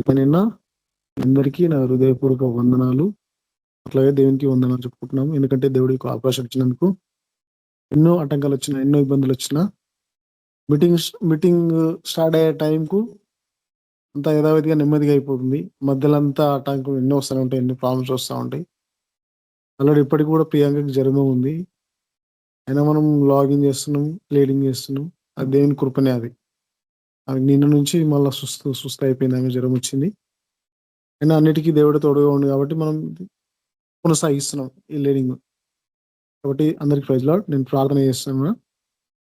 నిన్న అందరికీ నా హృదయపూర్వక వందనాలు. అట్లాగే దేవునికి వందనాలు చెప్పుకుంటున్నాము. ఎందుకంటే దేవుడికి అవకాశం ఇచ్చినందుకు. ఎన్నో ఆటంకాలు వచ్చినా, ఎన్నో ఇబ్బందులు వచ్చినా మీటింగ్ స్టార్ట్ అయ్యే టైంకు అంతా యథావిధిగా నెమ్మదిగా అయిపోతుంది. మధ్యలో అంతా ఆటంకం ఎన్నో వస్తూనే ఉంటాయి, ఎన్ని ప్రాబ్లమ్స్ వస్తూ ఉంటాయి. ఆల్రెడీ ఇప్పటికి కూడా ప్రియాంకకి జ్వరమే ఉంది. అయినా మనం లాగిన్ చేస్తున్నాం, లీడింగ్ చేస్తున్నాం. అది దేవుని కృపనే. అది నిన్న నుంచి మళ్ళీ సుస్థ అయిపోయింది. ఆమె జ్వరం వచ్చింది. అయినా అన్నిటికీ దేవుడు తోడుగా ఉంది కాబట్టి మనం కొనసాగిస్తున్నాం ఈ లీడింగ్. కాబట్టి అందరికి ప్రైజ్ లార్డ్. నేను ప్రార్థన చేస్తున్నాను.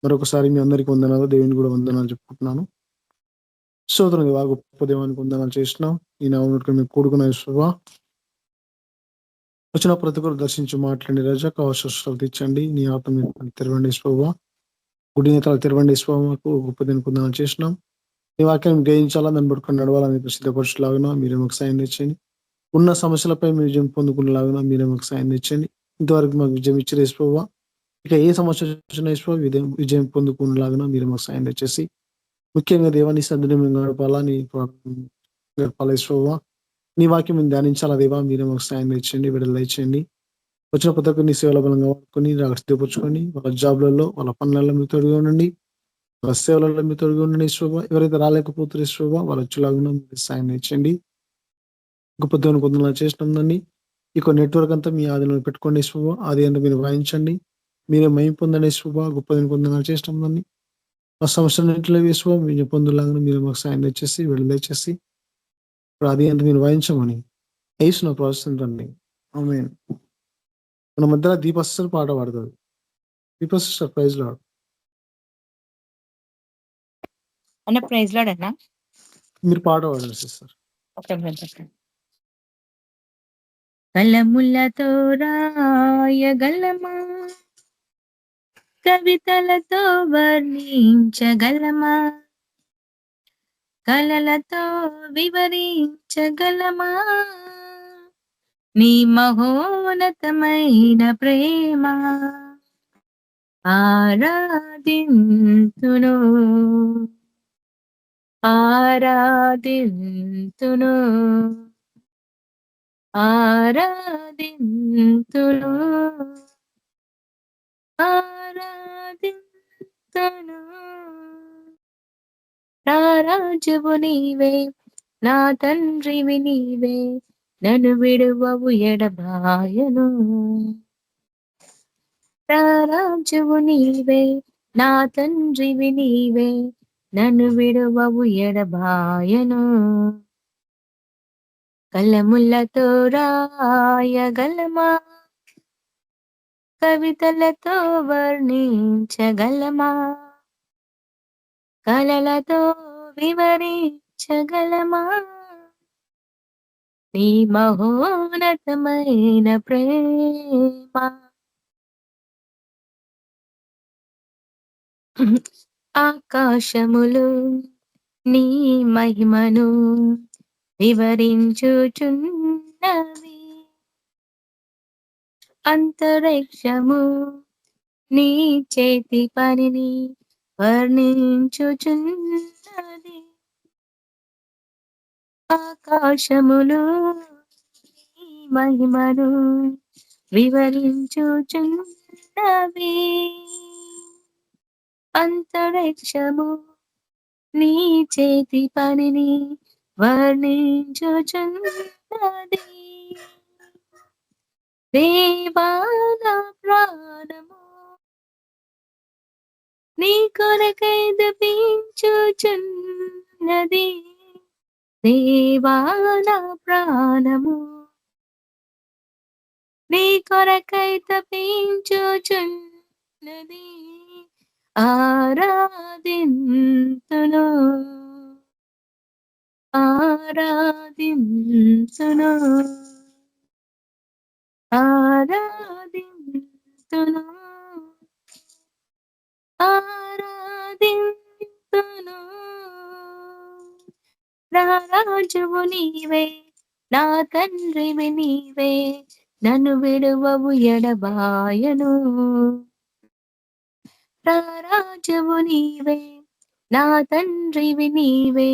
మరొకసారి మీ అందరికి వందనాలు, దేవుని కూడా వందనాలు చెప్పుకుంటున్నాను. స్తోత్రం దేవా, గొప్ప దేవానికి వందనాలు చేసినాం. ఈ నామములో మేము కూడుకున్న యేసువా, వచ్చిన ప్రతి ఒక్కరు దర్శించి మాట్లాడి రాజా, కావలసిన తెచ్చండి. నీ ఆత్మ తెరవండి యేసువా, గుడి నేతలు తెరవండి యేసువా. మాకు గొప్ప దేనికి వందనాలు చేసినాం. ఈ వాక్యం గ్రహించాలా, దాన్ని పట్టుకొని నడవాలని సిద్ధపరచులాగినా మీరే మాకు సాయం తెచ్చండి. ఉన్న సమస్యలపై మీరు విజయం పొందుకునేలాగా మీరే మాకు సాయం తెచ్చండి. ఇంతవరకు మాకు విజయం ఇచ్చారు యేసువా. ఇక ఏ సమస్య వచ్చినా యేసువా విజయం పొందుకునేలాగా మీరే మాకు సాయం తెచ్చేసి, ముఖ్యంగా దేవాన్ని సద్దుని మేము గడపాలా, గడపాలా యేసువా. నీ వాక్యం మేము ధ్యానించాలా దేవా, మీరే మాకు సాయం తెచ్చండి, విడుదల ఇచ్చండి. వచ్చిన ప్రతి ఒక్కరిని సేవల బలంగా వాడుకొని సిద్ధపరచుకొని వాళ్ళ జాబ్లలో, వాళ్ళ పనులలో మీరు తోడుగా ఉండండి. వాళ్ళ సేవలలో మీరు తోడుగా ఉండండి యేసువా. ఎవరైతే రాలేకపోతారు యేసువా, వాళ్ళు వచ్చేలాగా మీరు సాయం తెచ్చండి. గొప్ప దేవుని పొందలా చేసినాం. ఇక నెట్వర్క్ అంతా మీ ఆధీనంలో పెట్టుకోండి యేసువా. ఆది అంతా మీరు వాయించండి, మీరే మహిమ పొందండి యేసువా. గొప్ప దేవుని పొందలా చేసినాం. ఆ సమస్యలన్నింటిలో యేసువా మీరు పొందులాగా మీరు మాకు సాయం తెచ్చేసి, విడుదల దయచేసి ఆది అంతా మీరు వాయించమని యేసు ప్రార్థిస్తుంటండి. ఆమేన్. మన మధ్యలో దీప సిస్టర్ పాట పాడుతుంది. దీప సిస్టర్, ప్రైజ్ లార్డ్. అన్న ప్రైజ్ లార్డ్ అన్న. మీరు పాట పాడండి సిస్టర్. కలములతో రాయగలమా, కవితలతో వర్ణించగలమా, కలలతో వివరించగలమా నీ మహోన్నతమైన ప్రేమ. ఆరాధింతును, ఆరాధింతును, ఆరాధింతును, ఆరాధింతును. రారాజువు నీవే, నా తండ్రివి నీవే, నన్ను విడువవు ఎడబాయను. రారాజువు నీవే, నా తండ్రివి నీవే, నన్ను విడువవు ఎడబాయను. కలములతో రాయగలమా, కవితలతో వర్ణించగలమా, కలలతో వివరించగలమా నీ మహోన్నతమైన ప్రేమ. ఆకాశములు నీ మహిమను వివరించుచున్నవి, అంతరిక్షము నీ చేతి పనిని వర్ణించుచున్నది. ఆకాశములు నీ మహిమను వివరించుచున్నవి, అంతరిక్షము నీ చేతి పనిని వర్ణించుచున్నది. దేవాల ప్రాణము నీ కొరకై దపించుచున్నది. దేవాల ప్రాణము నీ కొరకై తపించుచున్నది. ఆరాధింతును, ఆరాధింతును, ఆరాధింతును, ఆరాధింతును. రారాజువు నీవే, నా తండ్రివి నీవే, నన్ను విడువవు ఎడబాయను. రారాజువు నీవే, నా తండ్రివి నీవే,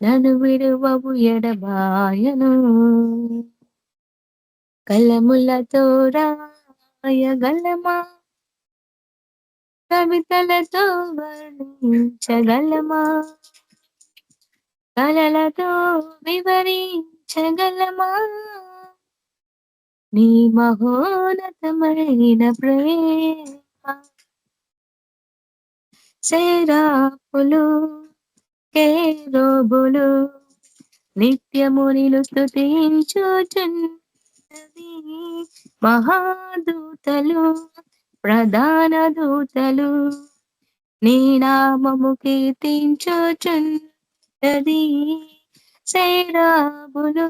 నన్ను విడువవు ఎడబాయను. కలములతో రాయగలమా, కవితలతో వర్ణించగలమా, కలలతో వివరించగలమా నీ మహోన్నతమైన ప్రేమ. సేరాపులు కేరోబులు నిత్యము నిన్ను స్తుతించుచున్నది. మహాదూతలు ప్రధాన దూతలు నీ నామము కీర్తించుచున్నది. సేరాబులు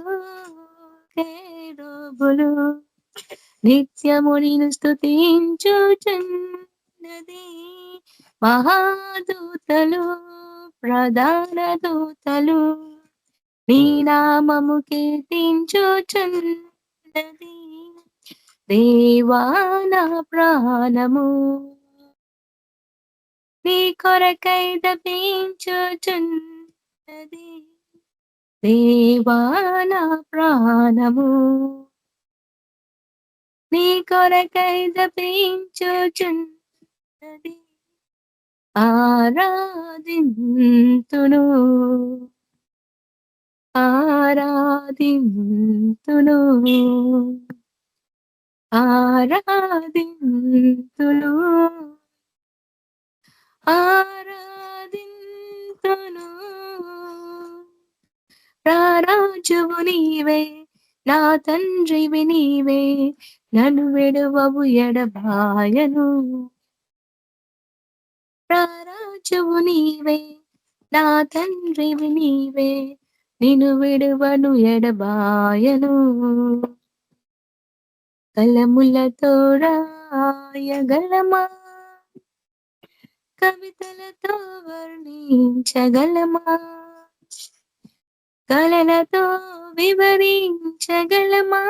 కేరోబులు నిత్యము నిన్ను స్తుతించుచున్నది. మహాదూతలు ప్రధాన దూతలు నీ నామము కీర్తించుచున్నది. దేవా నా ప్రాణము నీ కొరకై తపించుచున్నది. దేవా నా ప్రాణము నీ కొరకై తపించుచున్నది. ఆరాధింతును ఆరాధింతును ఆరాధింతును ఆరాధింతును. రారాజువు నీవే, నా తండ్రివి నీవే, నన్ను విడువవు ఎడబాయను. రారాజువు నీవే, నా తండ్రివి నీవే, నిన్ను విడువను ఎడబాయను. కలములతో రాయగలమా, కవితలతో వర్ణించగలమా, కలలతో వివరించగలమా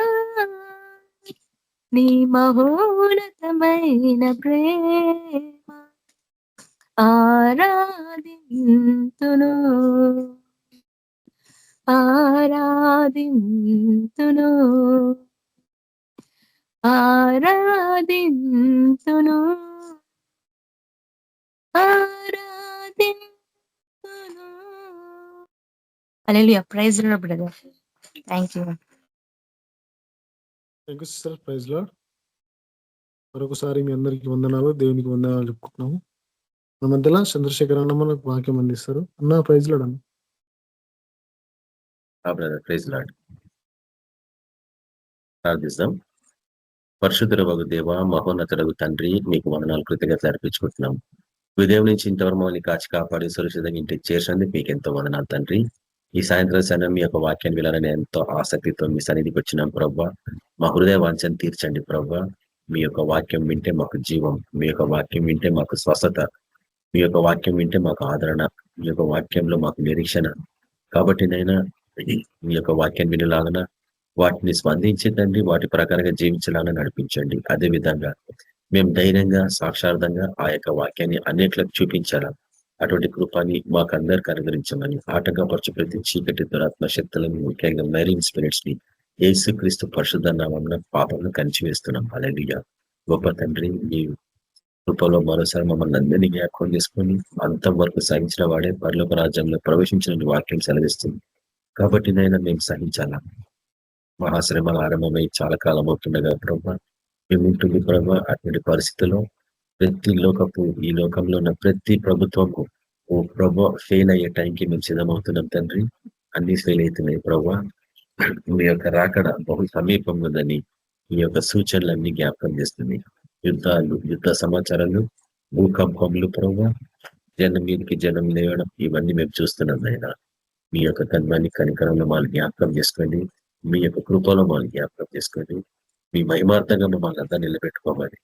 నీ మహోన్నతమైన ప్రేమ. ఆరాధింతును ఆరాధింతును ఆరాధింతును ఆరాధింతును. Hallelujah. Praise the Lord brother. Thank you. Thank you sister. Praise Lord. మరొకసారి మీ అందరికి వందనాలు, దేవునికి వందనాలు చెప్పుకుంటున్నాము. మన మధ్యలో చంద్రశేఖర్ అన్న మనకు వాక్యం అందిస్తారు. అన్న ప్రైజ్ లార్డ్ అన్న. Brother praise lord. ప్రార్థిస్తాం. పరిశుద్ధుడవగు దేవ, మహోన్నతుడగు తండ్రి, మీకు వందనాలు, కృతజ్ఞతలు అర్పించుకుంటున్నాం. ఉదయం నుంచి ఇంతవరకు మమ్మల్ని కాచి కాపాడి సురక్షితంగా ఇంటికి చేర్చినందుకు మీకు ఎంతో వందనాలు తండ్రి. ఈ సాయంత్రం సమయం మీ యొక్క వాక్యాన్ని వినాలని ఎంతో ఆసక్తితో మీ సన్నిధికి వచ్చినాం ప్రభా. మా హృదయ వాంఛను తీర్చండి ప్రభా. మీ యొక్క వాక్యం వింటే మాకు జీవం, మీ యొక్క వాక్యం వింటే మాకు స్వస్థత, మీ యొక్క వాక్యం వింటే మాకు ఆదరణ, మీ యొక్క వాక్యంలో మాకు నిరీక్షణ. కాబట్టి నైనా మీ యొక్క వాక్యాన్ని వినలాగన వాటిని స్పందించి తండ్రి వాటి ప్రకారంగా జీవించాలని నడిపించండి. అదే విధంగా మేము ధైర్యంగా సాక్షార్థంగా ఆ యొక్క వాక్యాన్ని అన్నిట్లకు చూపించాలా. అటువంటి కృపాన్ని మాకు అందరికి అనుగ్రహించమని ఆటంకపరచు ప్రతి చీకటి దురాత్మ శక్తులను, ముఖ్యంగా మెరీన్ స్పిరిట్స్ ని యేసుక్రీస్తు పరిశుద్ధ నామమున పాపంలో కంచివేస్తున్నాం. హల్లెలూయా. గొప్ప తండ్రి, మీ కృపలో మరోసారి మమ్మల్ని అందరినీ జ్ఞాపకం చేసుకొని అంతవరకు సహించిన వాడే పరలోక రాజ్యంలో ప్రవేశించిన వాక్యం సెలవిస్తుంది. కాబట్టి నైనా మేము సహించాలా. మహాశ్రమల ఆరంభమై చాలా కాలం అవుతుండగా ప్రభా మేము ఉంటుంది ప్రభా. అటువంటి పరిస్థితుల్లో ప్రతి ఈ లోకంలో ఉన్న ప్రతి ప్రభుత్వము ఓ ప్రభా ఫెయిల్ అయ్యే టైంకి మేము సిద్ధమవుతున్నాం తండ్రి. అన్ని ఫెయిల్ అవుతున్నాయి ప్రభా. మీ యొక్క రాకడ బహు సమీపంగా ఉందని ఈ యొక్క సూచనలన్నీ జ్ఞాపకం చేస్తుంది. యుద్ధాలు, యుద్ధ సమాచారాలు, భూకంపములు ప్రభా, జనం మీదకి జనం లేవడం, ఇవన్నీ మేము చూస్తున్నాం నాయన. మీ యొక్క కన్మాన్ని కనికరంలో మాకు జ్ఞాపకం చేసుకోండి. మీ యొక్క కృపలో మాకు జ్ఞాపకం చేసుకోండి. మీ మహిమార్థంగా మమ్మల్ని అంతా నిలబెట్టుకోమని,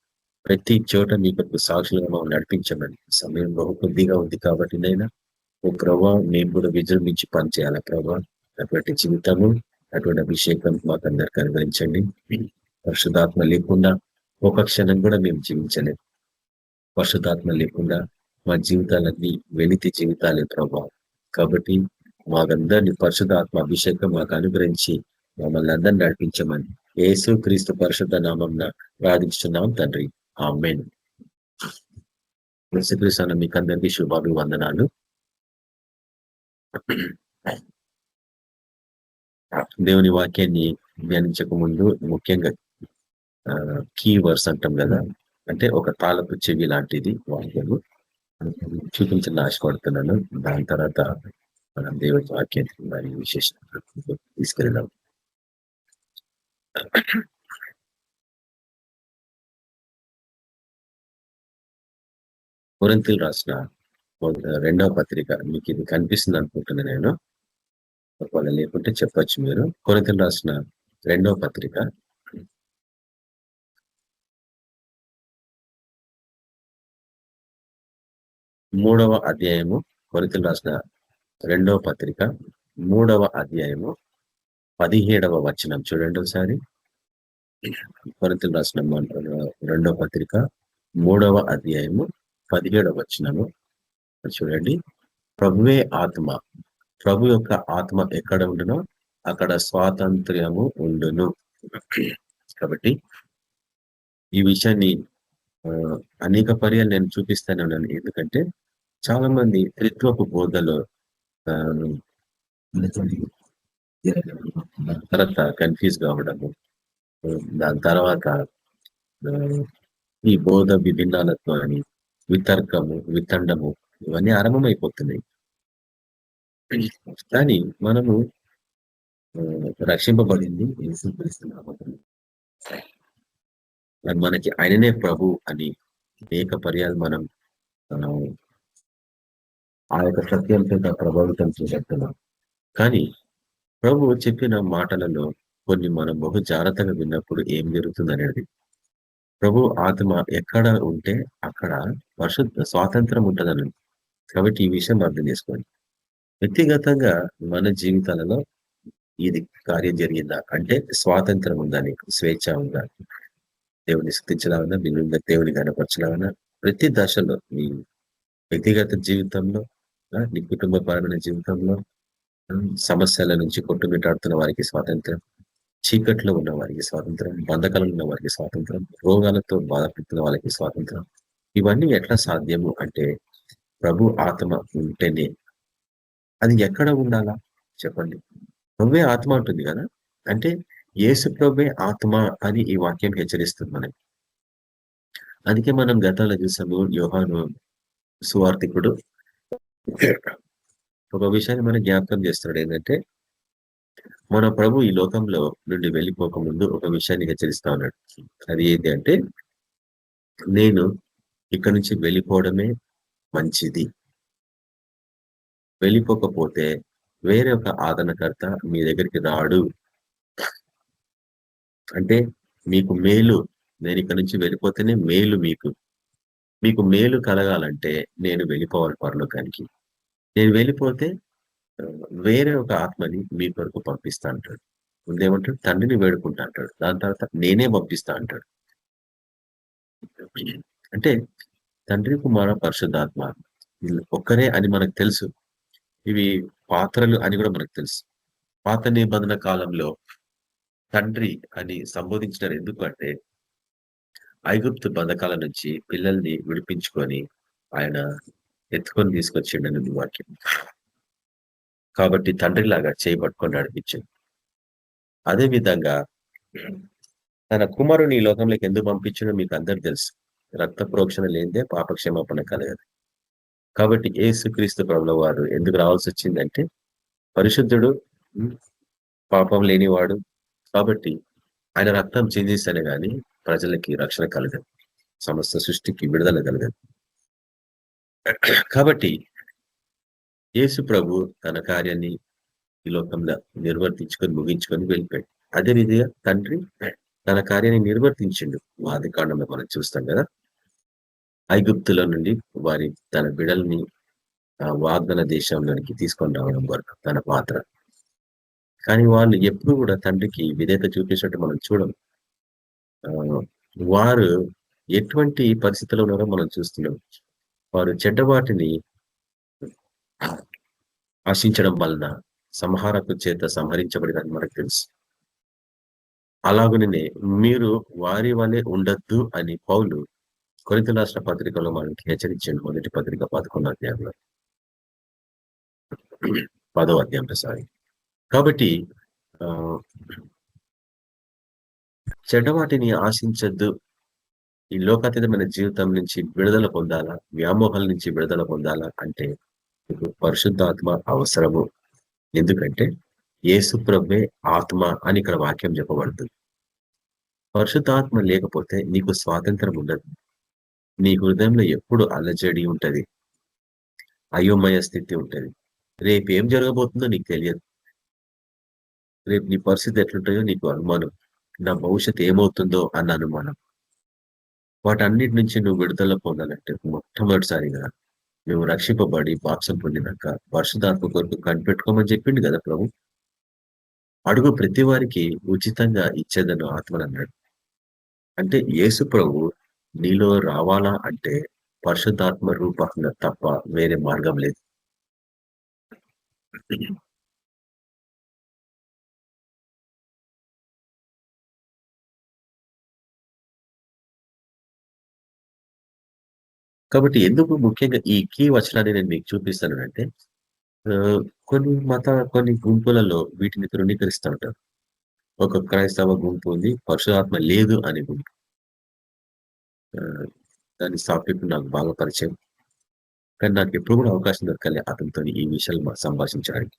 ప్రతి చోట మీ యొక్క సాక్షులుగా మమ్మల్ని నడిపించమని. సమయం బహు కొద్దిగా ఉంది కాబట్టి నైనా ఓ ప్రభా మేము కూడా విజృంభించి పనిచేయాలి ప్రభా. అటువంటి జీవితము, అటువంటి అభిషేకం మాకు అందరికి అనుగ్రహించండి. పరిశుద్ధాత్మ లేకుండా ఒక క్షణం కూడా మేము జీవించలేము. పరిశుద్ధాత్మ లేకుండా మా జీవితాలన్నీ వెలితి జీవితాలే ప్రభా. కాబట్టి మాకందరినీ పరిశుద్ధాత్మ అభిషేకం మాకు అనుగ్రహించి మమ్మల్ని అందరిని నడిపించమని యేసు క్రీస్తు పరిశుద్ధ నామంన ప్రార్థిస్తున్నాం తండ్రి. ఆమేన్. యేసుక్రీస్తు మీకు అందరికీ శుభాభివందనాలు. దేవుని వాక్యాన్ని ధ్యానించక ముందు ముఖ్యంగా కీ వర్స్ అంటాం కదా, అంటే ఒక తాళపు చెవి లాంటిది వాక్యము చూపించాలని ఆశపడుతున్నాను. దాని తర్వాత మనం దేవుని వాక్యాన్ని దాని విశేషంగా తీసుకెళ్దాం. కొరింథీయులకు రాసిన 2వ పత్రిక, మీకు ఇది కనిపిస్తుంది అనుకుంటున్నాను నేను, ఒకవేళ లేకుంటే చెప్పొచ్చు మీరు. కొరింథీయులకు రాసిన 2వ పత్రిక 3వ అధ్యాయము. కొరింథీయులకు రాసిన 2వ పత్రిక 3వ అధ్యాయము 17వ వచనం చూడండి ఒకసారి. కొరింథీయులకు రాసిన 2వ పత్రిక 3వ అధ్యాయము 17వ వచనము చూడండి. ప్రభువే ఆత్మ, ప్రభు యొక్క ఆత్మ ఎక్కడ ఉండునో అక్కడ స్వాతంత్ర్యము ఉండును. కాబట్టి ఈ విషయాన్ని అనేక పర్యాలు నేను చూపిస్తానే ఉన్నాను. ఎందుకంటే చాలా మంది త్రిత్వపు బోధలో తర్వాత కన్ఫ్యూజ్ కావడము, దాని తర్వాత ఈ బోధ విభిన్నాలతో అని వితర్కము, వితండము ఇవన్నీ ఆరంభమైపోతున్నాయి. కానీ మనము రక్షింపబడింది మనకి ఆయననే ప్రభు అని అనేక పర్యాలు మనం ఆ యొక్క సత్యం చేత ప్రభావితం చేస్తున్నాం. కానీ ప్రభు చెప్పిన మాటలలో కొన్ని మనం బహు జాగ్రత్తగా విన్నప్పుడు ఏం జరుగుతుంది అనేది, ప్రభు ఆత్మ ఎక్కడ ఉంటే అక్కడ పరిశుద్ధ స్వాతంత్రం ఉంటుందని. కాబట్టి ఈ విషయం అర్థం చేసుకోండి. వ్యక్తిగతంగా మన జీవితాలలో ఇది కార్యం జరిగిందా అంటే స్వాతంత్రం ఉందా, నీకు స్వేచ్ఛ ఉందా, దేవుని స్థుతించలాగా, దేవుని గణపరచలాగా ప్రతి దశలో నీ వ్యక్తిగత జీవితంలో, నీ కుటుంబపరమైన జీవితంలో, సమస్యల నుంచి కొట్టుమిట్టాడుతున్న వారికి స్వాతంత్రం, చీకట్లో ఉన్న వారికి స్వాతంత్రం, బంధకాలు ఉన్న వారికి స్వాతంత్రం, రోగాలతో బాధపడుతున్న వాళ్ళకి స్వాతంత్రం. ఇవన్నీ ఎట్లా సాధ్యము అంటే ప్రభు ఆత్మ ఉంటేనే. అది ఎక్కడ ఉండాలా చెప్పండి? ప్రభువే ఆత్మ ఉంటుంది కదా, అంటే యేసు ప్రభువే ఆత్మ అని ఈ వాక్యం హెచ్చరిస్తుంది మనకి. అందుకే మనం గతంలో చూసాము, యోహాను సువార్తికుడు ఒక విషయాన్ని మనం జ్ఞాపకం చేస్తున్నాడు. ఏంటంటే మన ప్రభు ఈ లోకంలో నుండి వెళ్ళిపోక ముందు ఒక విషయాన్ని హెచ్చరిస్తా ఉన్నాడు. అది ఏంటి అంటే, నేను ఇక్కడ నుంచి వెళ్ళిపోవడమే మంచిది, వెళ్ళిపోకపోతే వేరే ఒక ఆదరణకర్త మీ దగ్గరికి రాడు. అంటే మీకు మేలు, నేను ఇక్కడ నుంచి వెళ్ళిపోతేనే మేలు, మీకు మేలు కలగాలంటే నేను వెళ్ళిపోవాలి పరలోకానికి. నేను వెళ్ళిపోతే వేరే ఒక ఆత్మని మీ కొరకు పంపిస్తా అంటాడు. ముందేమంటాడు? తండ్రిని వేడుకుంటా అంటాడు. దాని తర్వాత నేనే పంపిస్తా అంటాడు. అంటే తండ్రి, కుమార, పరిశుద్ధాత్మ ఒక్కరే అని మనకు తెలుసు. ఇవి పాత్రలు అని కూడా మనకు తెలుసు. పాత నిబంధన కాలంలో తండ్రి అని సంబోధించినారు. ఎందుకు అంటే ఐగుప్తు బంధకాల నుంచి పిల్లల్ని విడిపించుకొని ఆయన ఎత్తుకొని తీసుకొచ్చిండని వాక్యం. కాబట్టి తండ్రిలాగా చేయబట్టుకొని నడిపించింది. అదే విధంగా తన కుమారుని ఈ లోకంలోకి ఎందుకు పంపించడో మీకు అందరు తెలుసు. రక్త ప్రోక్షణ లేనిదే పాపక్షమాపణ కలగదు. కాబట్టి యేసుక్రీస్తు ప్రభుల వారు ఎందుకు రావాల్సి వచ్చిందంటే పరిశుద్ధుడు, పాపం లేనివాడు. కాబట్టి ఆయన రక్తం చిందిస్తేనే గాని ప్రజలకి రక్షణ కలగదు, సమస్త సృష్టికి విడుదల కలగదు. కాబట్టి యేసు ప్రభు తన కార్యాన్ని ఈ లోకంలో నిర్వర్తించుకొని ముగించుకొని వెళ్ళిపోయాడు. అదే విధంగా తండ్రి తన కార్యాన్ని నిర్వర్తించిండు. ఆది కాండంలో మనం చూస్తాం కదా, ఐగుప్తుల నుండి తన బిడల్ని వాగ్దాన దేశంలోనికి తీసుకొని రావడం వరకు తన పాత్ర. కానీ వాళ్ళు ఎప్పుడు కూడా తండ్రికి విధేయత చూపించినట్టు మనం చూడం. వారు ఎటువంటి పరిస్థితుల్లో ఉన్నారో మనం చూస్తున్నాం. వారు చెడ్డవాటిని ఆశించడం వలన సంహారపు చేత సంహరించబడినని మనకు తెలుసు. అలాగనే మీరు వారి వలె ఉండొద్దు అని పౌలు కొరింథీయుల రాసిన పత్రికలో మనకి హెచ్చరించాడు. మొదటి పత్రిక 11వ అధ్యాయంలో 10వ అధ్యాయంలో సారీ. కాబట్టి ఆ చెడ్డవాటిని ఆశించద్దు. ఈ లోకాతీతమైన జీవితం నుంచి విడుదల పొందాలా, వ్యామోహాల నుంచి విడుదల పొందాలా అంటే మీకు పరిశుద్ధాత్మ అవసరము. ఎందుకంటే యేసు ప్రభువే ఆత్మ అని ఇక్కడ వాక్యం చెప్పబడుతుంది. పరిశుద్ధాత్మ లేకపోతే నీకు స్వాతంత్రం ఉండదు. నీ హృదయంలో ఎప్పుడు అలజడి ఉంటది, అయోమయ స్థితి ఉంటది. రేపు ఏం జరగబోతుందో నీకు తెలియదు. రేపు నీ పరిస్థితి ఎట్లుంటాయో నీకు అనుమానం. నా భవిష్యత్తు ఏమవుతుందో అన్న అనుమానం. వాటన్నిటి నుంచి నువ్వు విడుదల పొందాలంటే మొట్టమొదటిసారిగా నువ్వు రక్షింపబడి బాప్సం పొందినాక పరిశుద్ధాత్మ కొరకు కనిపెట్టుకోమని చెప్పిండు కదా ప్రభు. అడుగు ప్రతి వారికి ఉచితంగా ఇచ్చేదను ఆత్మని అన్నాడు. అంటే యేసు ప్రభు నీలో రావాలా అంటే పరిశుద్ధాత్మ రూపంగా తప్ప వేరే మార్గం లేదు. కాబట్టి ఎందుకు ముఖ్యంగా ఈ కీ వచనాన్ని నేను మీకు చూపిస్తాను అంటే కొన్ని గుంపులలో వీటిని తృణీకరిస్తూ ఉంటారు. ఒక క్రైస్తవ గుంపు ఉంది, పరిశుధాత్మ లేదు అనే గుంపు. దాని సాఫ్ట్వేర్ నాకు బాగా పరిచయం. కానీ నాకు ఎప్పుడు కూడా అవకాశం దొరకాలి అతనితో ఈ విషయాలు సంభాషించడానికి.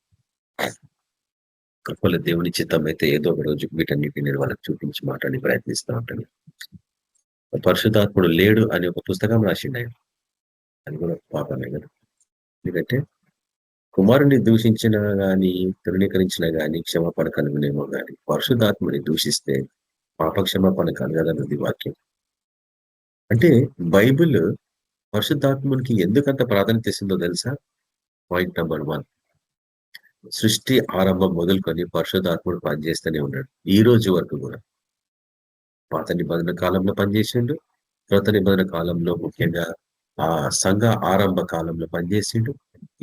ఒకవేళ దేవుని చిత్తం అయితే ఏదో ఒక రోజు వీటన్నిటిని నేను వాళ్ళకి చూపించి మాట్లాడి ప్రయత్నిస్తూ ఉంటాను. పరిశుద్ధాత్ముడు లేడు అని ఒక పుస్తకం రాసిండు ఆయన. అది కూడా పాపమే కదా. ఎందుకంటే కుమారుని దూషించినా గాని, తృణీకరించినా గాని క్షమాపణ కలుగునేమో గాని, పరిశుద్ధాత్మని దూషిస్తే పాప క్షమాపణ కలగదన్నది వాక్యం. అంటే బైబిల్ పరిశుద్ధాత్మునికి ఎందుకంత ప్రాధాన్యత ఇస్తుందో తెలుసా? పాయింట్ నెంబర్ 1, సృష్టి ఆరంభం మొదలుకొని పరిశుద్ధాత్ముడు పనిచేస్తూనే ఉన్నాడు ఈ రోజు వరకు కూడా. పాత నిబంధన కాలంలో పనిచేసిండు, కృత నిబంధన కాలంలో ముఖ్యంగా ఆ సంఘ ఆరంభ కాలంలో పనిచేసిండు,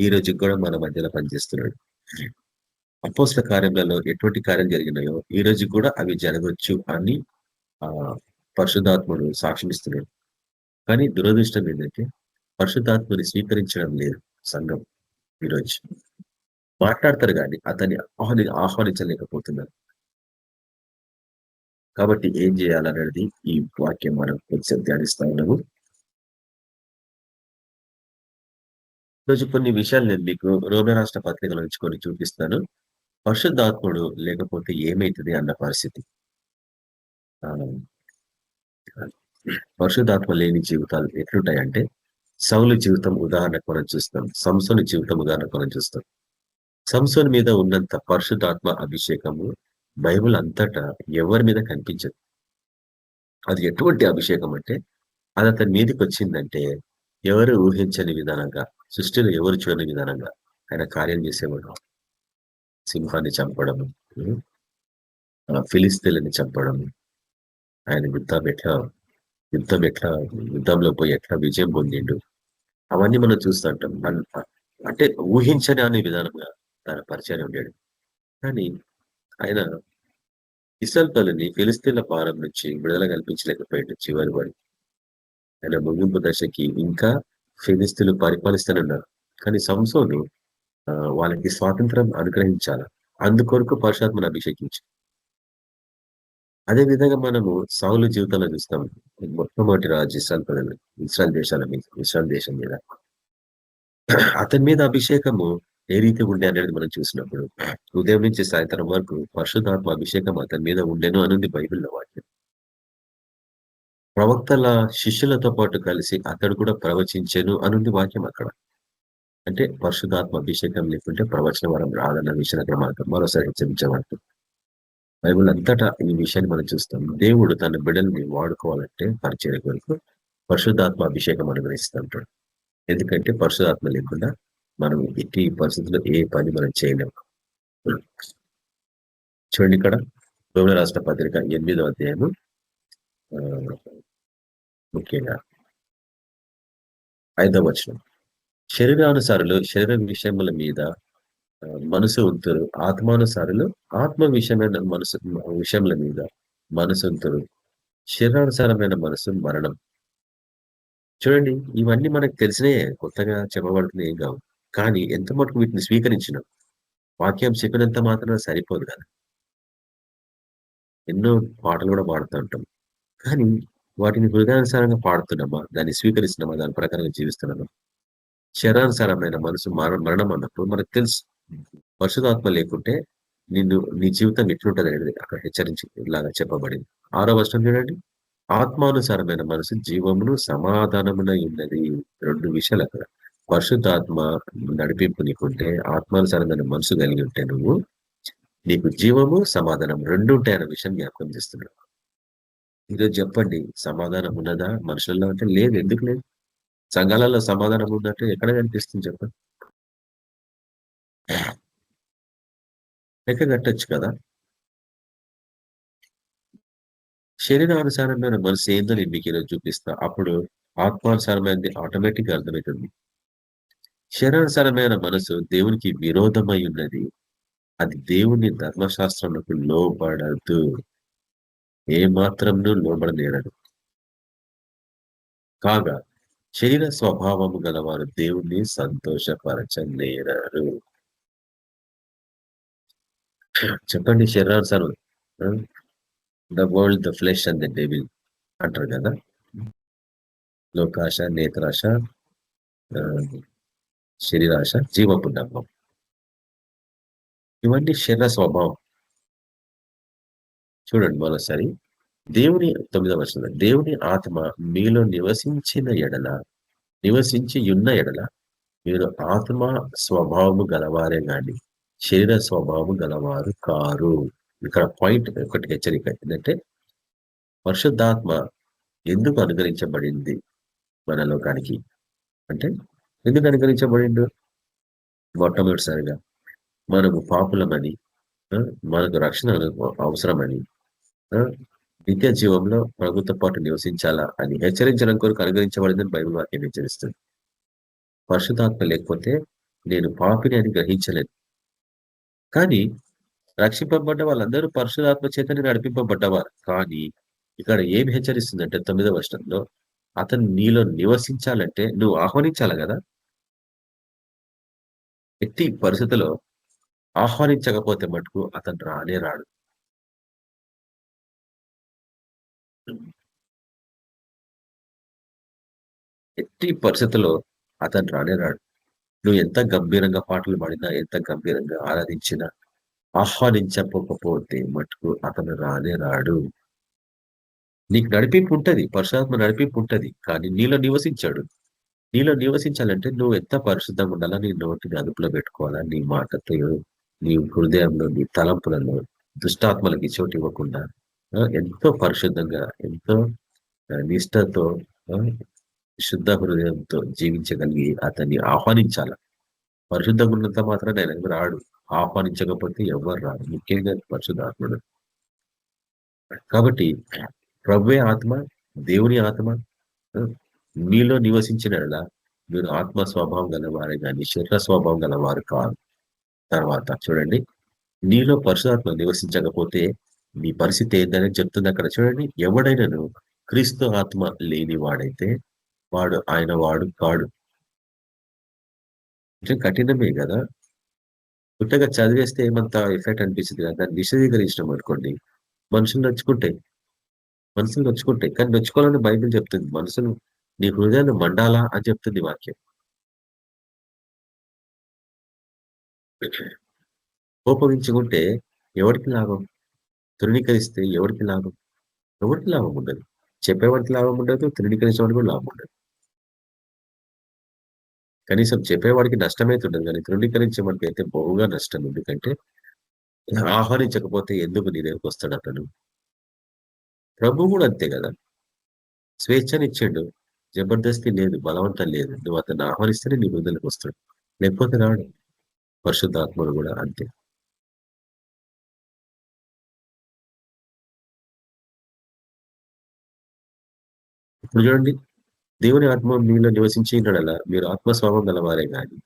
ఈ రోజు కూడా మన మధ్యలో పనిచేస్తున్నాడు. అపోస్తల కార్యములలో ఎటువంటి కార్యం జరిగినాయో ఈ రోజు కూడా అవి జరగవచ్చు అని ఆ పరిశుద్ధాత్ముడు సాక్ష్యమిస్తున్నాడు. కానీ దురదృష్టం ఏంటంటే పరిశుద్ధాత్మని స్వీకరించడం లేదు సంఘం ఈరోజు. మాట్లాడతారు కానీ అతన్ని ఆహ్వానించలేకపోతున్నారు. కాబట్టి ఏం చేయాలనేది ఈ వాక్యం మనం కొంచెం ధ్యానిస్తా ఉన్నాము. ఈరోజు కొన్ని విషయాలు నేను మీకు రోమ రాష్ట్ర పత్రికల నుంచి కొన్ని చూపిస్తాను. పరిశుద్ధాత్ముడు లేకపోతే ఏమైతుంది అన్న పరిస్థితి. పరిశుద్ధాత్మ లేని జీవితాలు ఎట్లుంటాయంటే సౌలు జీవితం ఉదాహరణకు మనం చూస్తాం, సంసోని జీవితం ఉదాహరణకు మనం చూస్తాం. సంసోని మీద ఉన్నంత పరిశుద్ధాత్మ అభిషేకము బైబిల్ అంతటా ఎవరి మీద కనిపించదు. అది ఎటువంటి అభిషేకం అంటే అది అతని మీదకి వచ్చిందంటే ఎవరు ఊహించని విధానంగా, సృష్టిలో ఎవరు చూడని విధానంగా ఆయన కార్యం చేసేవాడు. సింహాన్ని చంపడము, ఫిలిస్తీన్లని చంపడము, ఆయన యుద్ధంలో పోయి ఎట్లా విజయం పొందిండు, అవన్నీ మనం చూస్తూ ఉంటాం. అంటే ఊహించని అనే విధానంగా తన పరిచయం ఉండేది. కానీ ఆయన ఇశ్రాయేలుని ఫిలిస్తీన్ల భారం నుంచి విడుదల కల్పించలేకపోయాడు చివరి వరకు. ఆయన ముగింపు దశకి ఇంకా ఫిలిస్తీన్లు పరిపాలిస్తానన్నారు. కానీ సంసోను వాళ్ళకి స్వాతంత్రం అనుగ్రహించాల, అందుకొరకు పరిశుద్ధాత్మను అభిషేకించు. అదే విధంగా మనము సౌలు జీవితంలో చూస్తాం. మొట్టమొదటి రాజు ఇస్రాయల్ దేశం మీద అతని మీద అభిషేకము ఏ రీతి ఉండే అనేది మనం చూసినప్పుడు ఉదయం నుంచి సాయంత్రం వరకు పరిశుద్ధాత్మ అభిషేకం అతని మీద ఉండేను అనుంది బైబిల్లో వాక్యం. ప్రవక్తల శిష్యులతో పాటు కలిసి అతడు కూడా ప్రవచించెను అనుంది వాక్యం అక్కడ. అంటే పరిశుద్ధాత్మ అభిషేకం లేకుంటే ప్రవచన వరం రాదన్న విషయాన్ని మాత్రం మరోసారి హెచ్చరించబడుతుంది. బైబిల్ అంతటా ఈ విషయాన్ని మనం చూస్తాం. దేవుడు తన బిడ్డల్ని వాడుకోవాలంటే పరిచర్య కొరకు పరిశుద్ధాత్మ అభిషేకం అనుగ్రహిస్తూ ఉంటాడు. ఎందుకంటే పరిశుద్ధాత్మ లేకుండా మనం ఎట్టి పరిస్థితుల్లో ఏ పని మనం చేయలేము. చూడండి, ఇక్కడ రోమ రాష్ట్ర పత్రిక 8వ అధ్యాయము ముఖ్యంగా 5వ వచనం. శరీరానుసారులు శరీర విషయముల మీద మనసువంతులు, ఆత్మానుసారులు, ఆత్మ విషయమైన విషయముల మీద మనసుంతులు, శరీరానుసారమైన మనసు మరణం. చూడండి, ఇవన్నీ మనకు తెలిసినయే, కొత్తగా చెప్పబడుతున్నాయి ఏం కావు. కానీ ఎంత మటుకు వీటిని స్వీకరించినాం. వాక్యం చెప్పినంత మాత్రాన సరిపోదు కదా. ఎన్నో పాటలు కూడా పాడుతూ ఉంటాం. కానీ వాటిని హృదయానుసారంగా పాడుతున్నామా, దాన్ని స్వీకరిస్తున్నామా, దాని ప్రకారంగా జీవిస్తున్నామా? శరీరానుసారమైన మనసు మరణం అన్నప్పుడు మనకు తెలుసు. పరిశుధాత్మ లేకుంటే నీ జీవితం ఎట్లుంటది అనేది అక్కడ హెచ్చరించి ఇలాగా చెప్పబడింది. 6వ వచనం చూడండి. ఆత్మానుసారమైన మనసు జీవమును సమాధానమునై ఉన్నది. 2 విషయాలు అక్కడ. పరిశుద్ధాత్మ నడిపింపు నీకుంటే, ఆత్మానుసారమైన మనసు కలిగి ఉంటే నీకు జీవము, సమాధానం 2 ఉంటాయన్న విషయం జ్ఞాపకం చేస్తున్నాడు. ఈరోజు చెప్పండి, సమాధానం ఉన్నదా మనుషుల్లో అంటే? లేదు. ఎందుకు లేదు? సంఘాలలో సమాధానం ఉన్నట్టు ఎక్కడ కనిపిస్తుంది చెప్పండి? లెక్క కట్టొచ్చు కదా. శరీరానుసారమైన మనసు ఏందో నేను మీకు ఈరోజు చూపిస్తా. అప్పుడు ఆత్మానుసారమైనది ఆటోమేటిక్ గా అర్థమవుతుంది. శరీరానుసారమైన మనసు దేవునికి విరోధమై ఉన్నది. అది దేవుని ధర్మశాస్త్రములకు లోబడదు. ఏ మాత్రంను లోబడనేరదు. కాగా శరీర స్వభావము గలవారు దేవుణ్ణి సంతోషపరచనేరరు. చెప్పండి, శరీరానుసారం the world, the flesh and the devil అంటారు కదా. లోకాశ, నేత్రాశ, శరీరాశ, జీవపు డబ్బం, ఇవన్నీ శరీర స్వభావం. చూడండి మరోసారి. దేవుని 9వ వచనం, దేవుని ఆత్మ మీలో నివసించి ఉన్న ఎడల మీరు ఆత్మ స్వభావము గలవారే గాని శరీర స్వభావము గలవారు కారు. ఇక్కడ పాయింట్ ఒకటి హెచ్చరిక ఏంటంటే, పరిశుద్ధాత్మ ఎందుకు అనుగ్రహించబడింది మన లోకానికి అంటే, ఎందుకు అనుగ్రహించబడిండు? మొట్టమొదటిసారిగా మనము పాపులమని, మనకు రక్షణ అవసరమని, నిత్య జీవంలో ప్రభుత్వ పాటు నివసించాలా అని హెచ్చరించడం కొరకు అనుగ్రహించబడిందని బైబిల్ వాక్యం హెచ్చరిస్తుంది. పరిశుద్ధాత్మ లేకపోతే నేను పాపిని అని గ్రహించలేను. కానీ రక్షింపబడ్డ వాళ్ళందరూ పరిశుధాత్మ చేతనే నడిపింపబడ్డవారు. కానీ ఇక్కడ ఏం హెచ్చరిస్తుందంటే 9వ వచనంలో, అతను నీలో నివసించాలంటే నువ్వు ఆహ్వానించాలి కదా. ఎట్టి పరిస్థితిలో ఆహ్వానించకపోతే మటుకు అతను రానే రాడు. ఎట్టి పరిస్థితుల్లో అతను రానే రాడు. నువ్వు ఎంత గంభీరంగా పాటలు పాడినా, ఎంత గంభీరంగా ఆరాధించినా, ఆహ్వానించకపోతే మటుకు అతను రానే రాడు. నీకు నడిపింపు ఉంటది, పరిశుధాత్మ నడిపింపు ఉంటది. కానీ నీలో నివసించాడు. నీలో నివసించాలంటే నువ్వు ఎంత పరిశుద్ధంగా ఉండాలా, నీ నోటిని అదుపులో పెట్టుకోవాలా, నీ మాటతో, నీ హృదయంలో, నీ తలంపులలో దుష్టాత్మలకి చోటు ఇవ్వకుండా ఎంతో పరిశుద్ధంగా, ఎంతో నిష్ఠతో, శుద్ధ హృదయంతో జీవించగలిగి అతన్ని ఆహ్వానించాల. పరిశుద్ధంగా ఉన్నంత మాత్రం ఆయన రాడు. ఆహ్వానించకపోతే ఎవరు రాడు, ముఖ్యంగా పరిశుద్ధాత్ముడు. కాబట్టి ప్రభువే ఆత్మ, దేవుని ఆత్మ మీలో నివసించినలా మీరు ఆత్మ స్వభావం గలవారే కానీ శరీర స్వభావం గలవారు కాదు. తర్వాత చూడండి, నీలో పరిశుధాత్మ నివసించకపోతే నీ పరిస్థితి ఏందని చెప్తుంది అక్కడ. చూడండి, ఎవడైనాను క్రీస్తు ఆత్మ లేని వాడైతే వాడు కాడు. కొంచెం కఠినమే కదా. పుట్టగా చదివేస్తే ఏమంత ఎఫెక్ట్ అనిపిస్తుంది కదా. దాన్ని విశదీకరించడం అనుకోండి, మనుషులు నొచ్చుకుంటాయి. కానీ నొచ్చుకోవాలని బైబిల్ చెప్తుంది. మనసును, నీ హృదయాన్ని మండాలా అని చెప్తుంది వాక్యం. కోపగించుకుంటే ఎవరికి లాభం? తృణీకరిస్తే ఎవరికి లాభం? ఎవరికి లాభం ఉండదు. చెప్పేవాడికి లాభం ఉండదు, తృణీకరించేవాడికి కూడా లాభం ఉండదు. కనీసం చెప్పేవాడికి నష్టమైతుండదు, కానీ తృణీకరించేవాడికి అయితే బహుగా నష్టం. ఎందుకంటే ఆహ్వానించకపోతే ఎందుకు నీ దగ్గరకు వస్తాడు అతను? ప్రభు కూడా అంతే కదా. స్వేచ్ఛనిచ్చాడు, జబర్దస్తి లేదు, బలవంతం లేదు. నువ్వు అతన్ని ఆహ్వానిస్తేనే నీ హృదయంలోకి వస్తాడు, లేకపోతే రాడు. పరిశుద్ధాత్ముడు కూడా అంతే. ఇప్పుడు చూడండి, దేవుని ఆత్మ మీలో నివసించి ఉండడలా మీరు ఆత్మ స్వభావం గలవారే కానీ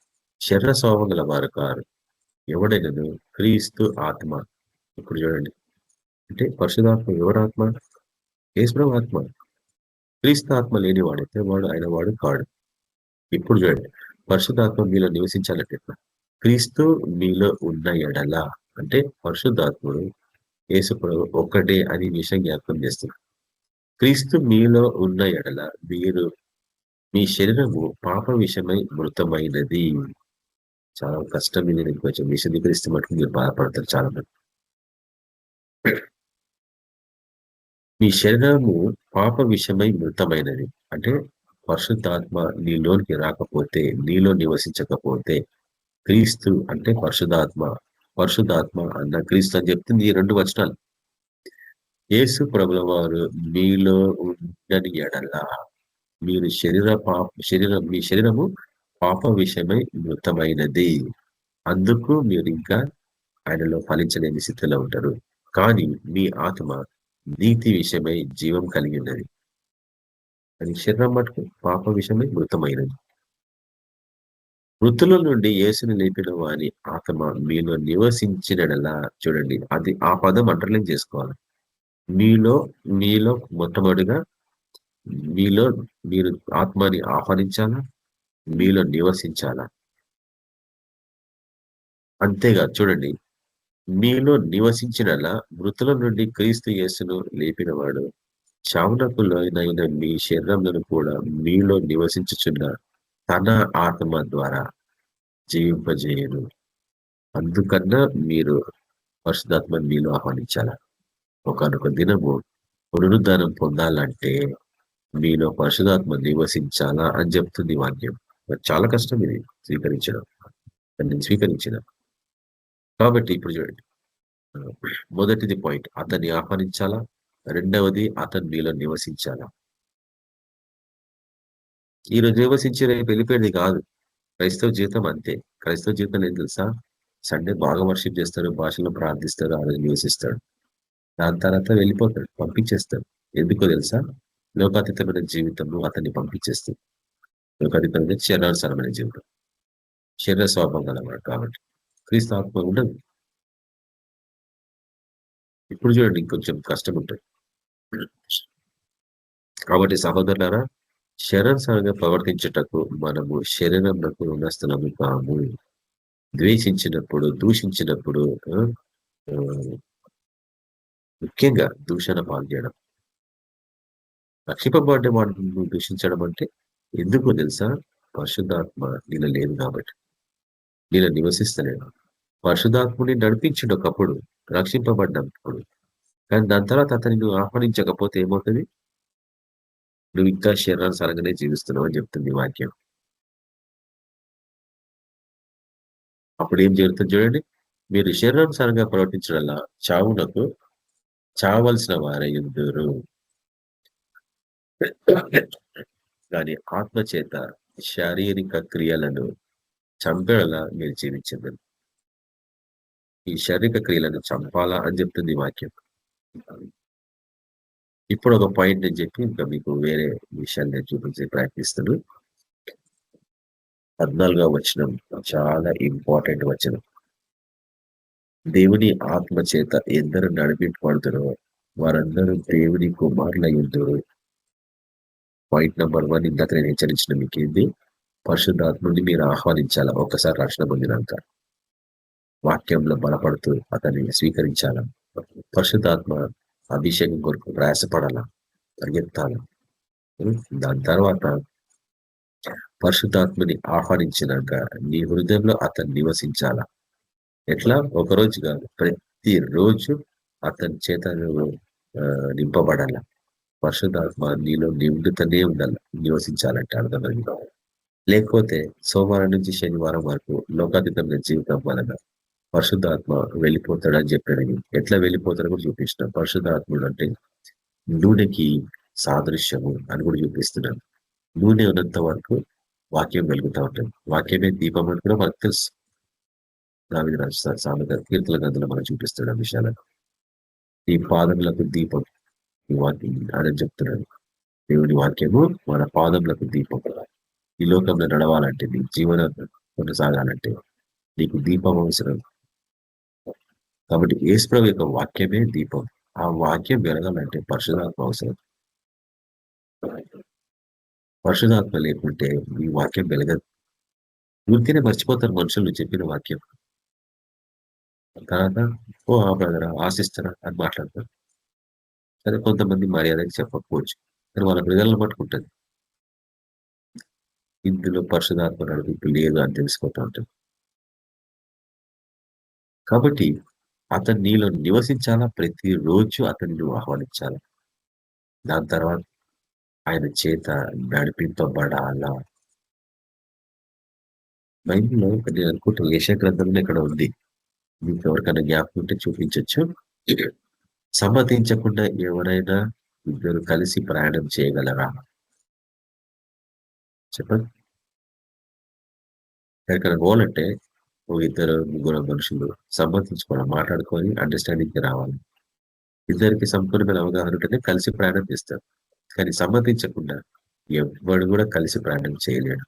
శరీర స్వభావం గలవారు కారు. ఎవడైనను క్రీస్తు ఆత్మ. ఇప్పుడు చూడండి, అంటే పరిశుధాత్మ ఎవరు ఆత్మ? యేసుప్రభు ఆత్మ. క్రీస్తు ఆత్మ లేనివాడైతే వాడు కాడు. ఇప్పుడు చూడండి, పరిశుద్ధాత్మ మీలో నివసించాలంటే ఎట్లా? క్రీస్తు మీలో ఉన్న ఎడల, అంటే పరిశుద్ధాత్ముడు యేసుప్రభు ఒక్కటే అని విషయం జ్ఞాపకం చేస్తున్నారు. క్రీస్తు మీలో ఉన్న ఎడల మీ శరీరము పాప విషయమై మృతమైనది. చాలా కష్టం ఇది. నేను కొంచెం విశదీకరిస్తే మటుకు మీరు బాధపడతారు చాలా మంది. మీ శరీరము పాప విషయమై మృతమైనది అంటే పరిశుద్ధాత్మ నీలోనికి రాకపోతే, నీలో నివసించకపోతే, క్రీస్తు అంటే పరిశుద్ధాత్మ అన్న క్రీస్తు అని చెప్తుంది ఈ 2 వచనాలు. యేసు ప్రభుల వారు మీలో ఉండని ఎడల మీ శరీరము పాప విషయమై మృతమైనది. అందుకు మీరు ఇంకా ఆయనలో ఫలించలేని స్థితిలో ఉంటారు. కానీ మీ ఆత్మ నీతి విషయమై జీవం కలిగి ఉన్నది. అది శరీరం మటుకు పాప విషయమై మృతమైనది. మృతుల నుండి యేసుని లేపిన వారి ఆత్మ మీలో నివసించినలా, చూడండి, అది ఆ పదం అండర్లైన్ చేసుకోవాలి. మీలో మొట్టమొదటిగా మీరు ఆత్మని ఆహ్వానించాలా, మీలో నివసించాలా. అంతేగా చూడండి, మీలో నివసించినలా మృతుల నుండి క్రీస్తు యేసును లేపినవాడు చావునకు లోనైన మీ శరీరంలో కూడా మీలో నివసించుచున్న తన ఆత్మ ద్వారా జీవింపజేయను. అందుకన్నా మీరు పరిశుద్ధాత్మని మీలో ఆహ్వానించాల. ఒకనొక దినము పునరుద్ధానం పొందాలంటే మీలో పరిశుద్ధాత్మ నివసించాలా అని చెప్తుంది వాక్యం. చాలా కష్టం ఇది స్వీకరించడం. నేను స్వీకరించిన కాబట్టి ఇప్పుడు చూడండి, మొదటిది పాయింట్ అతన్ని ఆహ్వానించాలా, రెండవది అతను మీలో నివసించాలా. ఈరోజు నివసించి రేపు వెళ్ళిపోయేది కాదు క్రైస్తవ జీవితం. అంతే. క్రైస్తవ జీవితం ఏం తెలుసా? సండే బాగా వర్షిప్ చేస్తారు, భాషలో ప్రార్థిస్తారు, ఆ రోజు నివసిస్తాడు. దాని తర్వాత వెళ్ళిపోతాడు, పంపించేస్తాడు. ఎందుకో తెలుసా? లోకాతీతమైన జీవితంలో అతన్ని పంపించేస్తుంది. లోకాతీతమైన శరీరానుసారమైన జీవితం, శరీర స్వభావం కలవాడు కాబట్టి క్రీస్తు ఆత్మ ఉండదు. ఇప్పుడు చూడండి, ఇంకొంచెం కష్టం ఉంటుంది. కాబట్టి సహోదరులారా, శరీరానుసారంగా ప్రవర్తించుటకు మనము శరీరంలో ఉన్నస్థలము కాము. ద్వేషించినప్పుడు, దూషించినప్పుడు, ముఖ్యంగా దూషణ పాల్చేయడం, రక్షింపబడ్డ వాటిని దూషించడం అంటే ఎందుకో తెలుసా? పరిశుద్ధాత్మ నీలో లేదు కాబట్టి, నీలో నివసిస్తలేడు. పరిశుద్ధాత్ముని నడిపించడు ఒకప్పుడు, రక్షింపబడ్డప్పుడు. కానీ దాని తర్వాత అతన్ని నువ్వు ఆహ్వానించకపోతే ఏమవుతుంది? నువ్వు ఇంకా శరీరానుసారంగానే జీవిస్తున్నావు అని చెప్తుంది వాక్యం. అప్పుడు ఏం జరుగుతుంది చూడండి, మీరు శరీరానుసారంగా ప్రవర్తించడంలా చావునకు చావలసిన వారై ఉందరు. కానీ ఆత్మచేత శారీరక క్రియలను చంపేలా మీరు జీవించదు. ఈ శారీరక క్రియలను చంపాలా అని చెప్తుంది వాక్యం. ఇప్పుడు ఒక పాయింట్ అని చెప్పి ఇంకా మీకు వేరే విషయాలు నేను చూపించే ప్రయత్నిస్తాను. 14వ వచనం చాలా ఇంపార్టెంట్ వచనం. దేవుని ఆత్మ చేత ఎందరు నడిపింపబడుతారో వారందరూ దేవుని కుమారులై ఉందరు. పాయింట్ నెంబర్ 1 ఇందాక నేను హెచ్చరించిన మీకు ఏంది? పరిశుద్ధాత్ముడిని మీరు ఆహ్వానించాలా. ఒక్కసారి రక్షణ పొందినాక వాక్యంలో బలపడుతూ అతన్ని స్వీకరించాలా. పరిశుద్ధాత్మ అభిషేకం కొరకు ప్రయాసపడాలా, పరిగెత్తాల. దాని తర్వాత పరిశుద్ధాత్మని ఆహ్వానించినాక నీ హృదయంలో అతను నివసించాలా. ఎట్లా? ఒకరోజు కాదు, ప్రతిరోజు అతని చేత నింపబడాల. పరిశుద్ధాత్మ నీలో నిండుతూనే ఉండాలి, నివసించాలంటే అర్థమైంది. లేకపోతే సోమవారం నుంచి శనివారం వరకు లోకాతీతమైన జీవితం వలన పరిశుద్ధాత్మ వెళ్ళిపోతాడని చెప్పాడు. ఎట్లా వెళ్ళిపోతాడో కూడా చూపించిన. పరిశుద్ధాత్ముడు అంటే నూనెకి సాదృశ్యము అని కూడా చూపిస్తున్నాడు. నూనె ఉన్నంత వరకు వాక్యం వెలుగుతూ ఉంటుంది. వాక్యమే దీపం అని కూడా మనకు తెలుసు. దావీదు సామెత కీర్తన గ్రంథంలో మనం చూపిస్తాడు ఆ విషయాలను. ఈ పాదములకు దీపం ఈ వాక్యం అని చెప్తున్నాడు. దేవుని వాక్యము మన పాదములకు దీపం. ఈ లోకంలో నడవాలంటే, నీ జీవనం కొనసాగాలంటే నీకు దీపం అవసరం, కాబట్టి యేసుప్రభు యొక్క వాక్యమే దీపం. ఆ వాక్యం వెలగాలంటే పరిశుద్ధాత్మ అవసరం. పరిశుద్ధాత్మ లేకుంటే ఈ వాక్యం వెలగదు. పూర్తినే మర్చిపోతారు మనుషులు నువ్వు చెప్పిన వాక్యం. తర్వాత ఆ బ్రదరా ఆశిస్తారా అని మాట్లాడతారు. సరే కొంతమంది మర్యాదకి చెప్పకపోవచ్చు. కానీ వాళ్ళ హృదయాలను పట్టుకుంటది. ఇందులో పరిశుధాత్మ నడిపింపు లేదు అని తెలిసిపోతూ ఉంటుంది. కాబట్టి అతను నీలో నివసించాలా, ప్రతిరోజు అతన్ని నువ్వు ఆహ్వానించాలా. దాని తర్వాత ఆయన చేత నడిపింపబడాలా. బైబిల్‌లో నేను అనుకుంటా యెషయా గ్రంథంలో ఇక్కడ ఉంది. మీకు ఎవరికైనా జ్ఞాపకం ఉంటే చూపించొచ్చు. సమ్మతించకుండా ఎవరైనా ఇద్దరు కలిసి ప్రయాణం చేయగలరా? చెప్పండి. ఎక్కడికైనా పోవాలంటే ఓ ఇద్దరు, ముగ్గురు మనుషులు సమ్మతించుకోవాలి, మాట్లాడుకొని అండర్‌స్టాండింగ్‌కి రావాలి. ఇద్దరికి సంపూర్ణమైన అవగాహన ఉంటేనే కలిసి ప్రయాణం చేస్తారు. కానీ సమ్మతించకుండా ఎవ్వడు కూడా కలిసి ప్రయాణం చేయలేడు.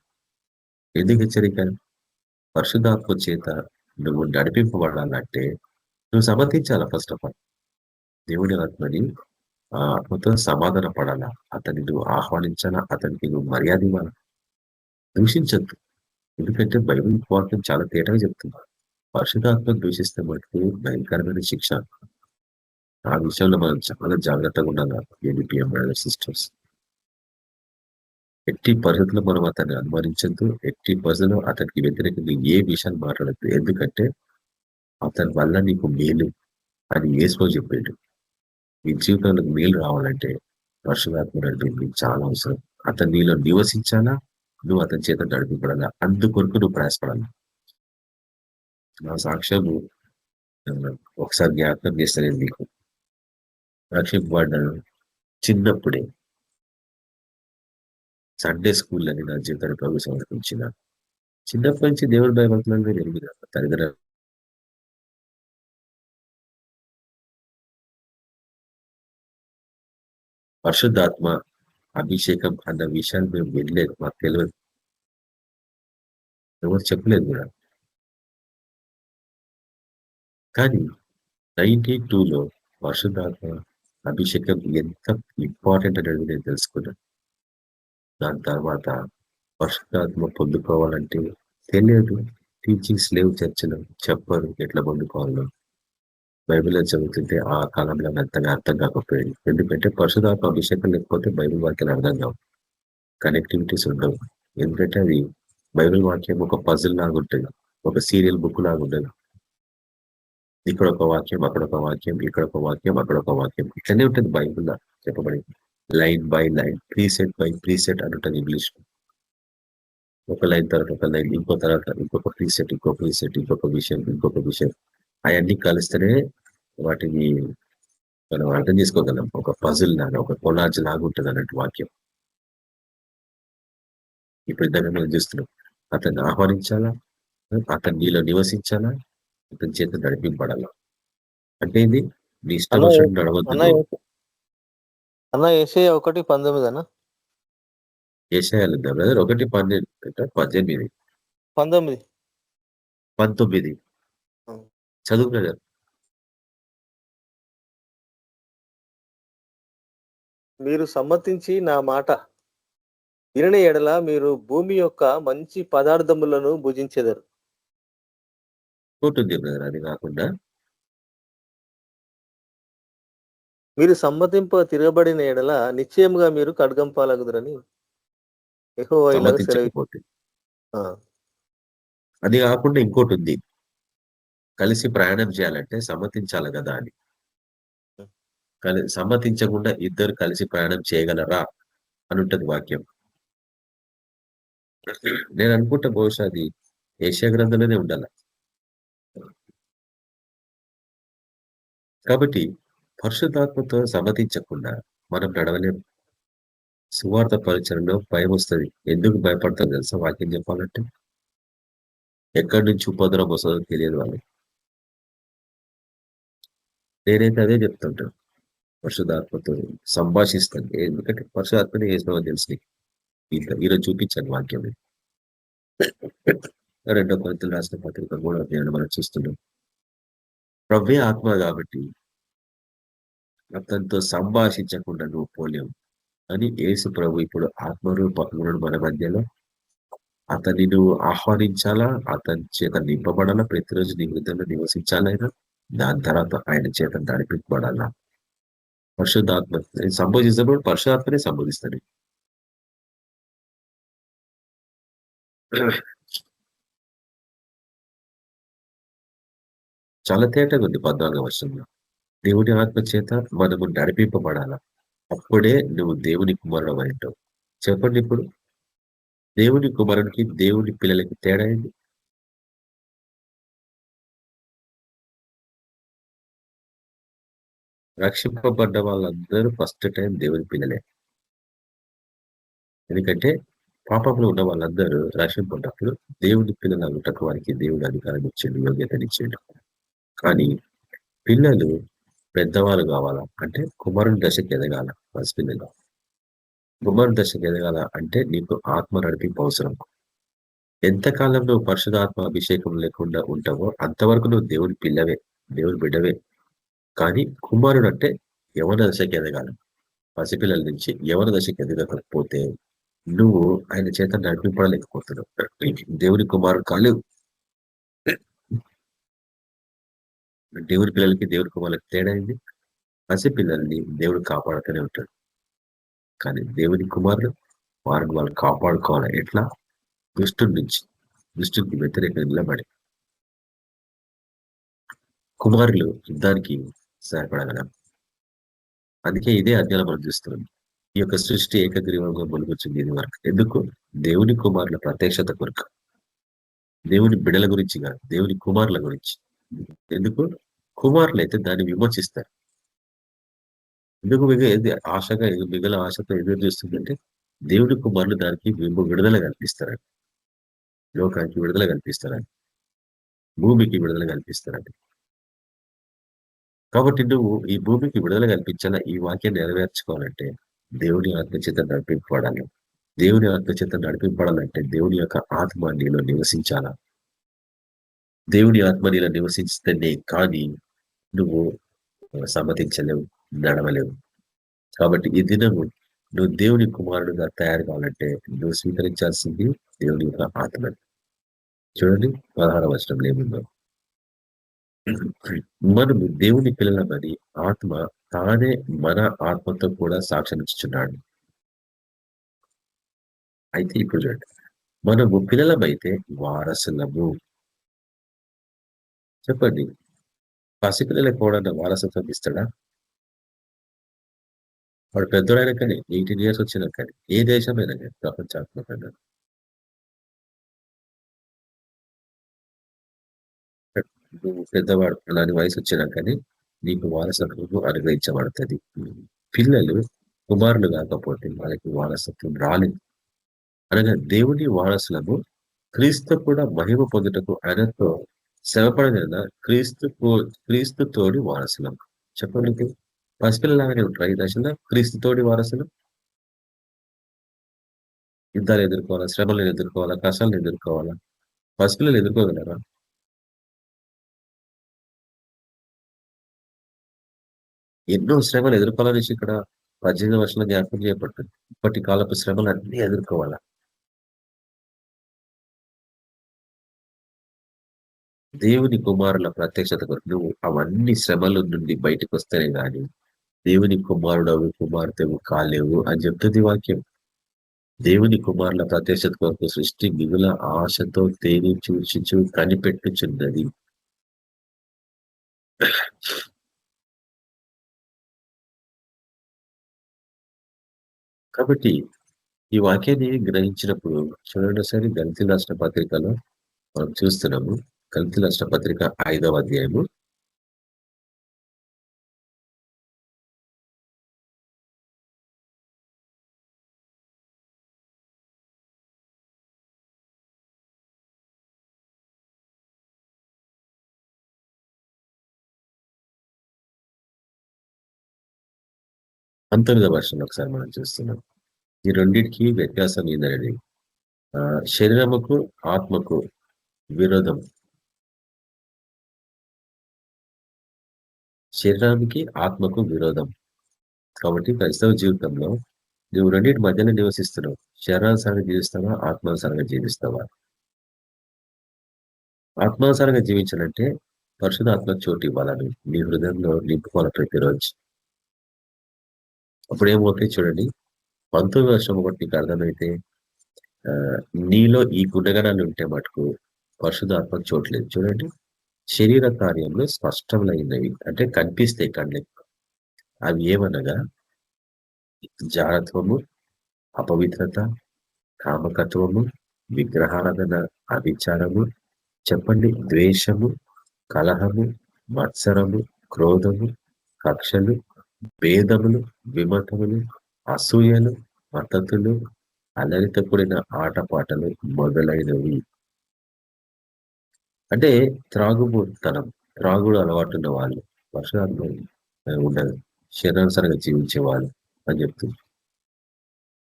ఎందుకు హెచ్చరిక? పరిశుద్ధాత్మ చేత నువ్వు నడిపింపబడాలంటే నువ్వు సమ్మతించాలా ఫస్ట్ ఆఫ్ ఆల్. దేవుని ఆత్మని ఆ ఆత్మతో సమాధాన పడాలా. అతన్ని నువ్వు ఆహ్వానించాలా, అతనికి నువ్వు మర్యాద ఇవ్వాలా. దూషించొద్దు. ఎందుకంటే బైబిల్ వాక్యం చాలా తేటగా చెప్తుంది. పరిశుద్ధాత్మను దూషిస్తే మటుకు భయంకరమైన శిక్ష. ఆ విషయంలో మనం చాలా జాగ్రత్తగా ఉండాలి. ABPM brothers sisters. ఎట్టి పరిస్థితుల్లో మనం అతన్ని అనుమానించద్దు. ఎట్టి పరిస్థితుల్లో అతనికి వ్యతిరేకంగా ఏ విషయాలు మాట్లాడద్దు. ఎందుకంటే అతని వల్ల నీకు మేలు అని యేసు చెప్పాడు. నీ జీవితంలో మేలు రావాలంటే పరిశుద్ధాత్మ నడిపి చాలా అవసరం. అతను నీలో నివసించాలా, నువ్వు అతని చేత నడిపింపడాలా. అందుకొరకు నువ్వు ప్రయాసపడాలి. నా సాక్ష్యము ఒకసారి జ్ఞాపకం చేస్తాను మీకు. రక్షింపబడ్డాను చిన్నప్పుడే సండే స్కూల్ అని నా జీవితాన్ని ప్రభు సమర్పించిన. చిన్నప్పటి నుంచి దేవుడి భయభక్తులను ఎరిగిన తల్లిదండ్రులు పరిశుద్ధాత్మ అభిషేకం అన్న విషయాన్ని మేము వినలేదు, మాకు తెలియదు, ఎవరు చెప్పలేదు కూడా. కానీ 92లో పరిశుద్ధాత్మ అభిషేకం ఎంత ఇంపార్టెంట్ అనేది నేను తెలుసుకున్నాను. దాని తర్వాత పరిశుద్ధాత్మ పొందుకోవాలంటే తెలియదు. టీచింగ్స్ లేవు చర్చలో, చెప్పరు ఎట్లా పొందుకోవాలో. బైబిల్లో చదువుతుంటే ఆ కాలంలో అంతగా అర్థం కాకపోయింది. ఎందుకంటే పరిశుధాత్మ అభిషేకం లేకపోతే బైబిల్ వాక్యాలు అర్థం కావు, కనెక్టివిటీస్ ఉండవు. ఎందుకంటే అది బైబిల్ వాక్యం ఒక పజిల్ లాగా ఉంటుంది, ఒక సీరియల్ బుక్ లాగా ఉండదు. ఇక్కడ ఒక వాక్యం, అక్కడ ఒక వాక్యం, ఇక్కడ ఒక వాక్యం, అక్కడ ఒక వాక్యం, ఇట్లనే ఉంటుంది బైబిల్లో చెప్పబడింది. Line by line, preset by preset అని ఉంటుంది ఇంగ్లీష్. ఒక లైన్ తర్వాత ఒక లైన్, ఇంకో తర్వాత ఇంకొక ప్రీసెట్, ఇంకో ప్రీసెట్, ఇంకొక విషయం, ఇంకొక విషయం, అవన్నీ కలిస్తేనే వాటిని మనం అర్థం చేసుకోగలం. ఒక పజిల్ లాగా, ఒక కొలాజ్ లాగా ఉంటుంది అన్నట్టు వాక్యం. ఇప్పుడు ఇద్దరు మనం చూస్తున్నాం. అతన్ని ఆహ్వానించాలా, అతను నీలో నివసించాలా, అతని చేత నడిపింపడాలా. అంటే ఇది నీ ఇష్టం వచ్చినట్టు నడవద్దు. అన్న యేషయా 1:19 అన్న. ఏషయాలు బ్రదర్ 1:18 19 చదువు బ్రదర్. మీరు సమ్మతించి నా మాట వినని ఎడల మీరు భూమి యొక్క మంచి పదార్థములను భుజించెదరు. ఉంటుంది బ్రదర్. అది కాకుండా మీరు సమ్మతింప తిరగబడిన ఎడల నిశ్చయముగా మీరు ఖడ్గం పాలగుదురని యెహోవా ఇలాగ సమ్మతించకపోతే. ఆ, అది కాకుండా ఇంకోటి ఉంది, కలిసి ప్రయాణం చేయాలంటే సమ్మతించాలి కదా అని. సమ్మతించకుండా ఇద్దరు కలిసి ప్రయాణం చేయగలరా అని ఉంటుంది వాక్యం. నేను అనుకుంటా బహుశా అది యెషయా గ్రంథంలోనే ఉండాలి. కాబట్టి పరిశుద్ధాత్మతో సమ్మతించకుండా మనం నడవలేం. సువార్త పరిచయంలో భయం వస్తుంది. ఎందుకు భయపడతాం తెలుసా? వాక్యం చెప్పాలంటే ఎక్కడి నుంచి ఉపద్రవం వస్తుందో తెలియదు వాళ్ళకి. నేనైతే అదే చెప్తుంటాను, పరిశుద్ధాత్మతో సంభాషిస్తాను. ఎందుకంటే పరిశుద్ధాత్మని వేసినామని తెలిసి ఈరోజు చూపించాను వాక్యం. 2 కొరింథీయులకు రాసిన పత్రిక 3వ అధ్యాయంలో మనం చూస్తున్నాం. ప్రవ్వే ఆత్మ కాబట్టి అతనితో సంభాషించకుండా నువ్వు పోలేవు అని యేసు ప్రభు ఇప్పుడు ఆత్మరూపముడు మన మధ్యలో. అతన్ని నువ్వు ఆహ్వానించాలా, అతని చేత నింపబడాలా, ప్రతిరోజు నీ హృదయంలో నివసించాలైనా, దాని తర్వాత ఆయన చేత నడిపించబడాలా. పరిశుద్ధాత్మ సంబోధిస్తున్నప్పుడు పరిశుధాత్మనే సంబోధిస్తాడు. చాలా తేటగా ఉంది 14వ వచనంలో. దేవుని ఆత్మ చేత మనము నడిపింపబడాలా, అప్పుడే నువ్వు దేవుని కుమారుడు అంటావు. చెప్పండి ఇప్పుడు, దేవుని కుమారునికి దేవుని పిల్లలకి తేడా ఏంది? రక్షింపబడ్డ వాళ్ళందరూ ఫస్ట్ టైం దేవుని పిల్లలే. ఎందుకంటే పాపంలో ఉన్న వాళ్ళందరూ రక్షింపబడ్డప్పుడు దేవుని పిల్లలు అన్నటకు వారికి దేవుడు అధికారం ఇచ్చిండు, యోగ్యతనిచ్చిండు. కానీ పిల్లలు పెద్దవాళ్ళు కావాలా అంటే కుమారుని దశకి ఎదగాల. పసిపిల్లలు కుమారుని దశకి ఎదగాల అంటే నీకు ఆత్మ నడిపింపు అవసరం. ఎంతకాలం నువ్వు పరిశుధాత్మ అభిషేకం లేకుండా ఉంటావో అంతవరకు నువ్వు దేవుని పిల్లవే, దేవుని బిడ్డవే. కానీ కుమారుడు అంటే యవన దశకి ఎదగాల. పసిపిల్లల నుంచి యవన దశకి ఎదగకపోతే నువ్వు ఆయన చేత నడిపింపడలేకపోతున్నావు. దేవుని కుమారుడు కాలేవు. దేవుని పిల్లలకి దేవుని కుమారులకి తేడా అయింది. పసిపిల్లల్ని దేవుడు కాపాడుతూనే ఉంటాడు. కానీ దేవుని కుమారులు వారిని వాళ్ళు కాపాడుకోవాలి. ఎట్లా? దుష్టుడి నుంచి, దుష్టుడికి వ్యతిరేకంగా నిలబడి. కుమారులు యుద్ధానికి సహాయపడగలం. అందుకే ఇదే అధ్యాయం మనం చూస్తున్నాం. ఈ యొక్క సృష్టి ఏకగ్రీవంగా మొలుగొచ్చింది ఇది వరకు. ఎందుకు? దేవుని కుమారుల ప్రత్యక్షత కొరకు, దేవుని బిడల గురించి కాదు, దేవుని కుమారుల గురించి. ఎందుకు? కుమారులు అయితే దాన్ని విమోచిస్తారు. ఎందుకు ఆశగా మిగిలిన ఆశతో ఎదురు చూస్తుందంటే దేవుని కుమారులు దానికి విడుదల కల్పిస్తారని, లోకానికి విడుదల కల్పిస్తారని, భూమికి విడుదల కల్పిస్తారని. కాబట్టి నువ్వు ఈ భూమికి విడుదల కల్పించాలా, ఈ వాక్యాన్ని నెరవేర్చుకోవాలంటే దేవుని ఆత్మచేత నడిపింపబడాలి. దేవుని ఆత్మచేత నడిపింపడాలంటే దేవుని యొక్క ఆత్మ నీలో నివసించాలా. దేవుని ఆత్మ నీలో నివసిస్తేనే కానీ నువ్వు సమ్మతించలేవు, నడవలేవు. కాబట్టి ఈ దినము నువ్వు దేవుని కుమారుడుగా తయారు కావాలంటే నువ్వు స్వీకరించాల్సింది దేవుని యొక్క ఆత్మ. చూడండి 16వ వచనంలో ఏముందో. మనము దేవుని పిల్లలమని ఆత్మ తానే మన ఆత్మతో కూడా సాక్ష్యమిచ్చుచున్నాడు. అయితే ఇప్పుడు చూడండి, మనము పిల్లలమైతే వారసులము. చెప్పండి, పసిపిల్లలకు కూడా వారసత్వం ఇస్తాడా? వాడు పెద్దోడైనా కానీ 18 years వచ్చినా కానీ ఏ దేశమైనా కానీ ప్రపంచాత్మకంగా నువ్వు పెద్దవాడు అలాంటి వయసు వచ్చినా కానీ నీకు వారసత్వం అనుగ్రహించబడుతుంది. పిల్లలు కుమారులు కాకపోతే వాళ్ళకి వారసత్వం రాలేదు. అనగా దేవుని వారసులము. క్రీస్తు కూడా మహిమ పొందుటకు ఆయనతో శ్రమపడిన క్రీస్తు తోడి వారసులం. చెప్పండి, పసిపిల్లలాగానే ఉంటారు ఈ దశలో. క్రీస్తు తోడి వారసులు యుద్ధాలు ఎదుర్కోవాలా, శ్రమలను ఎదుర్కోవాలా, కష్టాలను ఎదుర్కోవాలా. పసిపిల్లలు ఎదుర్కోగలరా? ఎన్నో శ్రమలు ఎదుర్కోవాలనేసి ఇక్కడ 18 వర్షాల జ్ఞాపకం చేయబడుతుంది. ఇప్పటి కాలపు శ్రమలు అన్ని ఎదుర్కోవాలా. దేవుని కుమారుల ప్రత్యక్షత కొరకు నువ్వు అవన్నీ శ్రమల నుండి బయటకు వస్తేనే గాని దేవుని కుమారుడవు కుమార్తెవు కాలేవు అని చెప్తుంది వాక్యం. దేవుని కుమారుల ప్రత్యక్షత కొరకు సృష్టి మిగుల ఆశతో తేని చూచి కనిపెట్టుచున్నది. కాబట్టి ఈ వాక్యాన్ని గ్రహించినప్పుడు చూడండి సరే, గల్తీ రాష్ట్ర పత్రికలో మనం చూస్తున్నాము. గల్తీ రాష్ట్ర పత్రిక 5వ అధ్యాయము పంతొమ్మిదవ వర్షంలో ఒకసారి మనం చూస్తున్నాం. ఈ రెండింటికి వ్యత్యాసం ఏంటనేది శరీరముకు ఆత్మకు విరోధం. శరీరానికి ఆత్మకు విరోధం. కాబట్టి క్రైస్తవ జీవితంలో నువ్వు రెండింటి మధ్యలో నివసిస్తున్నావు. శరీరానుసారంగా జీవిస్తావా, ఆత్మానుసారంగా జీవిస్తావా? ఆత్మానుసారంగా జీవించాలంటే పరిశుద్ధాత్మ చోటు ఇవ్వాలని నీ హృదయంలో నింపుకోవాలి ప్రతిరోజు. అప్పుడు ఏమవుతాయి చూడండి, 19వ వర్షం ఒకటి నీకు అర్థమైతే నీలో ఈ గుణగణాలు ఉంటే మటుకు పరిశుద్ధాత్మకు చోట్లేదు. చూడండి, శరీర కార్యంలో స్పష్టమైనవి అంటే కనిపిస్తాయి కళ్ళకి. అవి ఏమనగా జారత్వము, అపవిత్రత, కామకత్వము, విగ్రహారాధన, అభిచారము, చెప్పండి, ద్వేషము, కలహము, మత్సరము, క్రోధము, కక్షలు, భేదములు, విమతములు, అసూయలు, మద్దతులు, అలరితో కూడిన ఆటపాటలు మొదలైనవి. అంటే త్రాగుబోతనం, త్రాగుడు అలవాటు ఉన్న వాళ్ళు, వర్షాలు ఉండదు, శరీరానుసారంగా జీవించే వాళ్ళు అని చెప్తుంది.